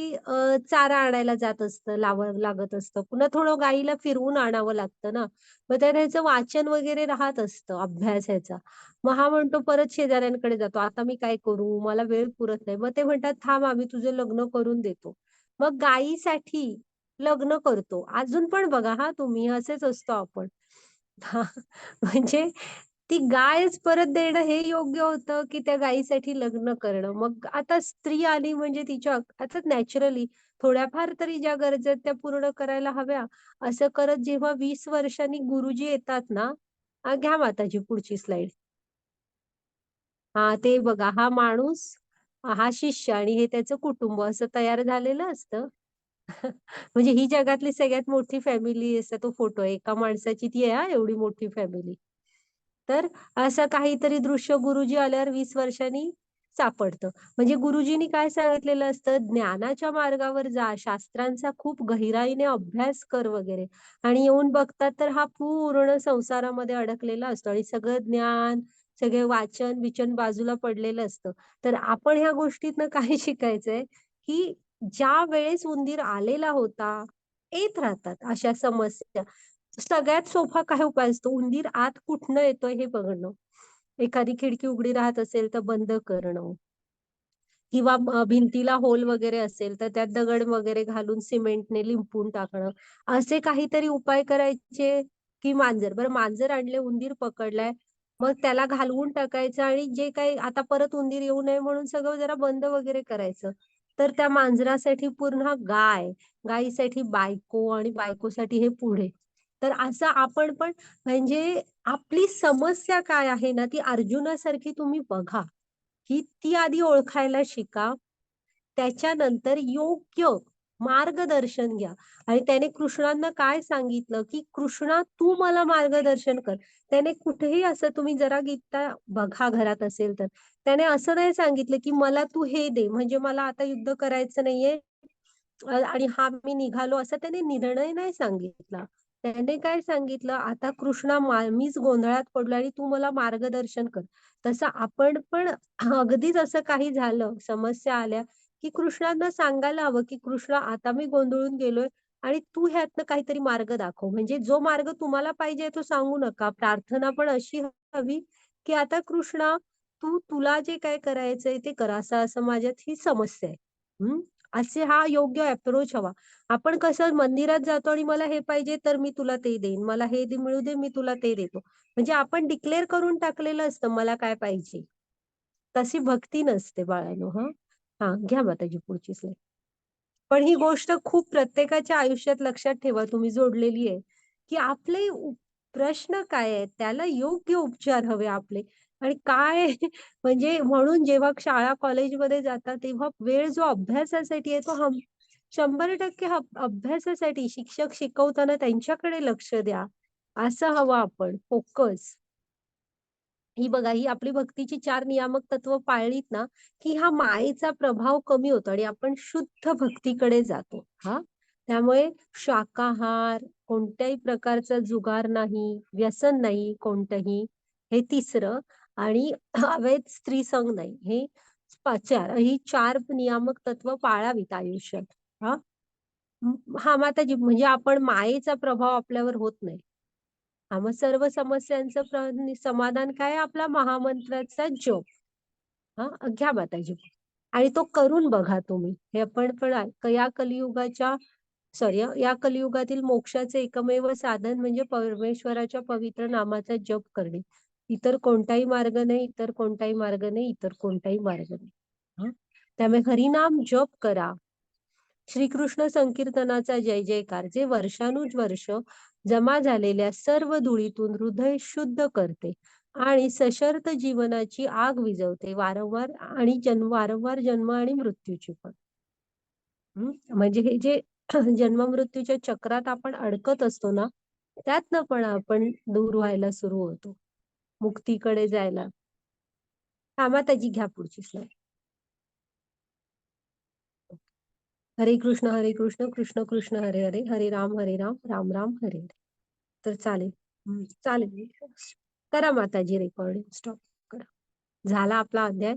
चारा आणायला जात असतं, लावावं लागत असतं. पुन्हा थोडं गाईला फिरवून आणावं लागतं ना. मग त्याचं वाचन वगैरे राहत असतं, अभ्यास ह्याचा. मग हा म्हणतो परत शेजाऱ्यांकडे जातो, "आता मी काय करू? मला वेळ पुरत नाही." मग ते म्हणतात, "थांब, आम्ही तुझं लग्न करून देतो." मग गायीसाठी लग्न करतो. अजून पण बघा हां तुम्ही, असेच असतो आपण. हां, म्हणजे ती गायच परत देणं हे योग्य होतं, की त्या गायीसाठी लग्न करणं. मग आता स्त्री आली म्हणजे तिच्या आता नॅचरली थोड्याफार तरी ज्या गरजा आहेत त्या पूर्ण करायला हव्या. असं करत जेव्हा 20 वर्षांनी गुरुजी येतात ना, घ्या माताजी पुढची स्लाईड. हां, ते बघा हा माणूस, हा शिष्य आणि हे त्याचं कुटुंब असं तयार झालेलं असतं. म्हणजे ही जगातली सगळ्यात मोठी फॅमिली असा तो फोटो आहे. एका माणसाची ती आहे हां, एवढी मोठी फॅमिली. तर असं काहीतरी दृश्य गुरुजी आल्यावर 20 वर्षांनी सापडतं. म्हणजे गुरुजींनी काय सांगितलेलं असतं, ज्ञानाच्या मार्गावर जा, शास्त्रांचा खूप गहिराईने अभ्यास कर वगैरे आणि येऊन बघतात तर हा पूर्ण संसारामध्ये अडकलेला असतो आणि सगळं ज्ञान, सगळे वाचन-बिचन बाजूला पडलेलं असतं. तर आपण ह्या गोष्टीतनं काय शिकायचंय, की ज्यावेळेस उंदीर आलेला होता, येत राहतात अशा समस्या. सगळ्यात सोपा काय उपाय असतो? उंदीर आत कुठनं येतोय हे बघणं. एखादी खिडकी उघडी राहत असेल तर बंद करणं. किंवा भिंतीला होल वगैरे असेल, तर त्यात दगड वगैरे घालून सिमेंटने लिंपून टाकणं. असे काहीतरी उपाय करायचे, की मांजर. बरं मांजर आणले, उंदीर पकडलाय, मग त्याला घालवून टाकायचं आणि जे काही आता परत उंदीर येऊ नये म्हणून सगळं जरा बंद वगैरे करायचं. तर त्या मांजरासाठी पुन्हा गाय, गायीसाठी बायको आणि बायकोसाठी हे पुढे. तर असं आपण पण म्हणजे आपली समस्या काय आहे ना, ती अर्जुनासारखी तुम्ही बघा. की ती आधी ओळखायला शिका. त्याच्यानंतर योग्य मार्गदर्शन घ्या आणि त्याने कृष्णांना काय सांगितलं, की "कृष्णा तू मला मार्गदर्शन कर." त्याने कुठेही असं तुम्ही जरा गीता बघा घरात असेल तर. त्याने असं नाही सांगितलं, की "मला तू हे दे, म्हणजे मला आता युद्ध करायचं नाहीये आणि हा मी निघालो." असा त्याने निर्णय नाही सांगितला. त्याने काय सांगितलं, "आता कृष्णा मीच गोंधळात पडलो आणि तू मला मार्गदर्शन कर." तसं आपण पण अगदीच असं काही झालं, समस्या आल्या, की कृष्णांना सांगायला हवं, की "कृष्णा आता मी गोंधळून गेलोय आणि तू ह्यातनं काहीतरी मार्ग दाखव." म्हणजे जो मार्ग तुम्हाला पाहिजे तो सांगू नका. प्रार्थना पण अशी हवी, की "आता कृष्णा तुला जे काय करायचंय ते कर. असं-असं माझ्यात ही समस्या आहे." हं. असे हा योग्य अप्रोच हवा. आपण कसं मंदिरात जातो आणि मला हे पाहिजे तर मी तुला ते देईन. मला हे मिळू दे मी तुला ते देतो. म्हणजे आपण डिक्लेअर करून टाकलेलं असतं मला काय पाहिजे. तशी भक्ती नसते बाळांनो हं. हां, घ्या माताजी पुढची स्लाईड. पण ही गोष्ट खूप प्रत्येकाच्या आयुष्यात लक्षात ठेवा तुम्ही जोडलेली आहे, की आपले प्रश्न काय आहेत? त्याला योग्य उपचार हवे आपले आणि काय म्हणजे म्हणून जेव्हा शाळा कॉलेजमध्ये जातात तेव्हा वेळ जो अभ्यासासाठी आहे तो 100% अभ्यासासाठी शिक्षक शिकवताना त्यांच्याकडे लक्ष द्या. असं हवं आपण फोकस. ही बघा, ही आपली भक्तीची 4 नियामक तत्व पाळलीत ना, की हा मायेचा प्रभाव कमी होतो आणि आपण शुद्ध भक्तीकडे जातो. हां. त्यामुळे शाकाहार, कोणत्याही प्रकारचा जुगार नाही, व्यसन नाही कोणतंही, हे तिसरं आणि अवैध स्त्रीसंग नाही. हे 4 ही 4 नियामक तत्व पाळावीत आयुष्यात. हां. हां, माताजी म्हणजे आपण मायेचा प्रभाव आपल्यावर होत नाही. हां, मग सर्व समस्यांचं समाधान काय आपला महामंत्राचा जप. हां, घ्या माताजी आणि तो करून बघा तुम्ही. हे आपण पण या कलियुगाच्या सॉरी या कलियुगातील मोक्षाचे एकमेव साधन म्हणजे परमेश्वराच्या पवित्र नामाचा जप करणे. इतर कोणताही मार्ग नाही, इतर कोणताही मार्ग नाही, इतर कोणताही मार्ग नाही. हां, त्यामुळे हरिनाम जप करा. श्रीकृष्ण संकीर्तनाचा जय जयकार जे वर्षानुवर्ष जमा झालेल्या सर्व धुळीतून हृदय शुद्ध करते आणि सशर्त जीवनाची आग विझवते, वारंवार जन्म आणि मृत्यूची पण. म्हणजे हे जे जन्म मृत्यूच्या चक्रात आपण अडकत असतो ना, त्यातनं पण आपण दूर व्हायला सुरू होतो, मुक्तीकडे जायला. हा माताजी घ्या पुढची स्लाईड. हरे कृष्ण कृष्ण कृष्ण हरे हरे, हरे राम राम राम हरे हरे. तर चालेल. चालेल. करा माताजी रेकॉर्डिंग स्टॉप करा. झाला आपला अध्याय.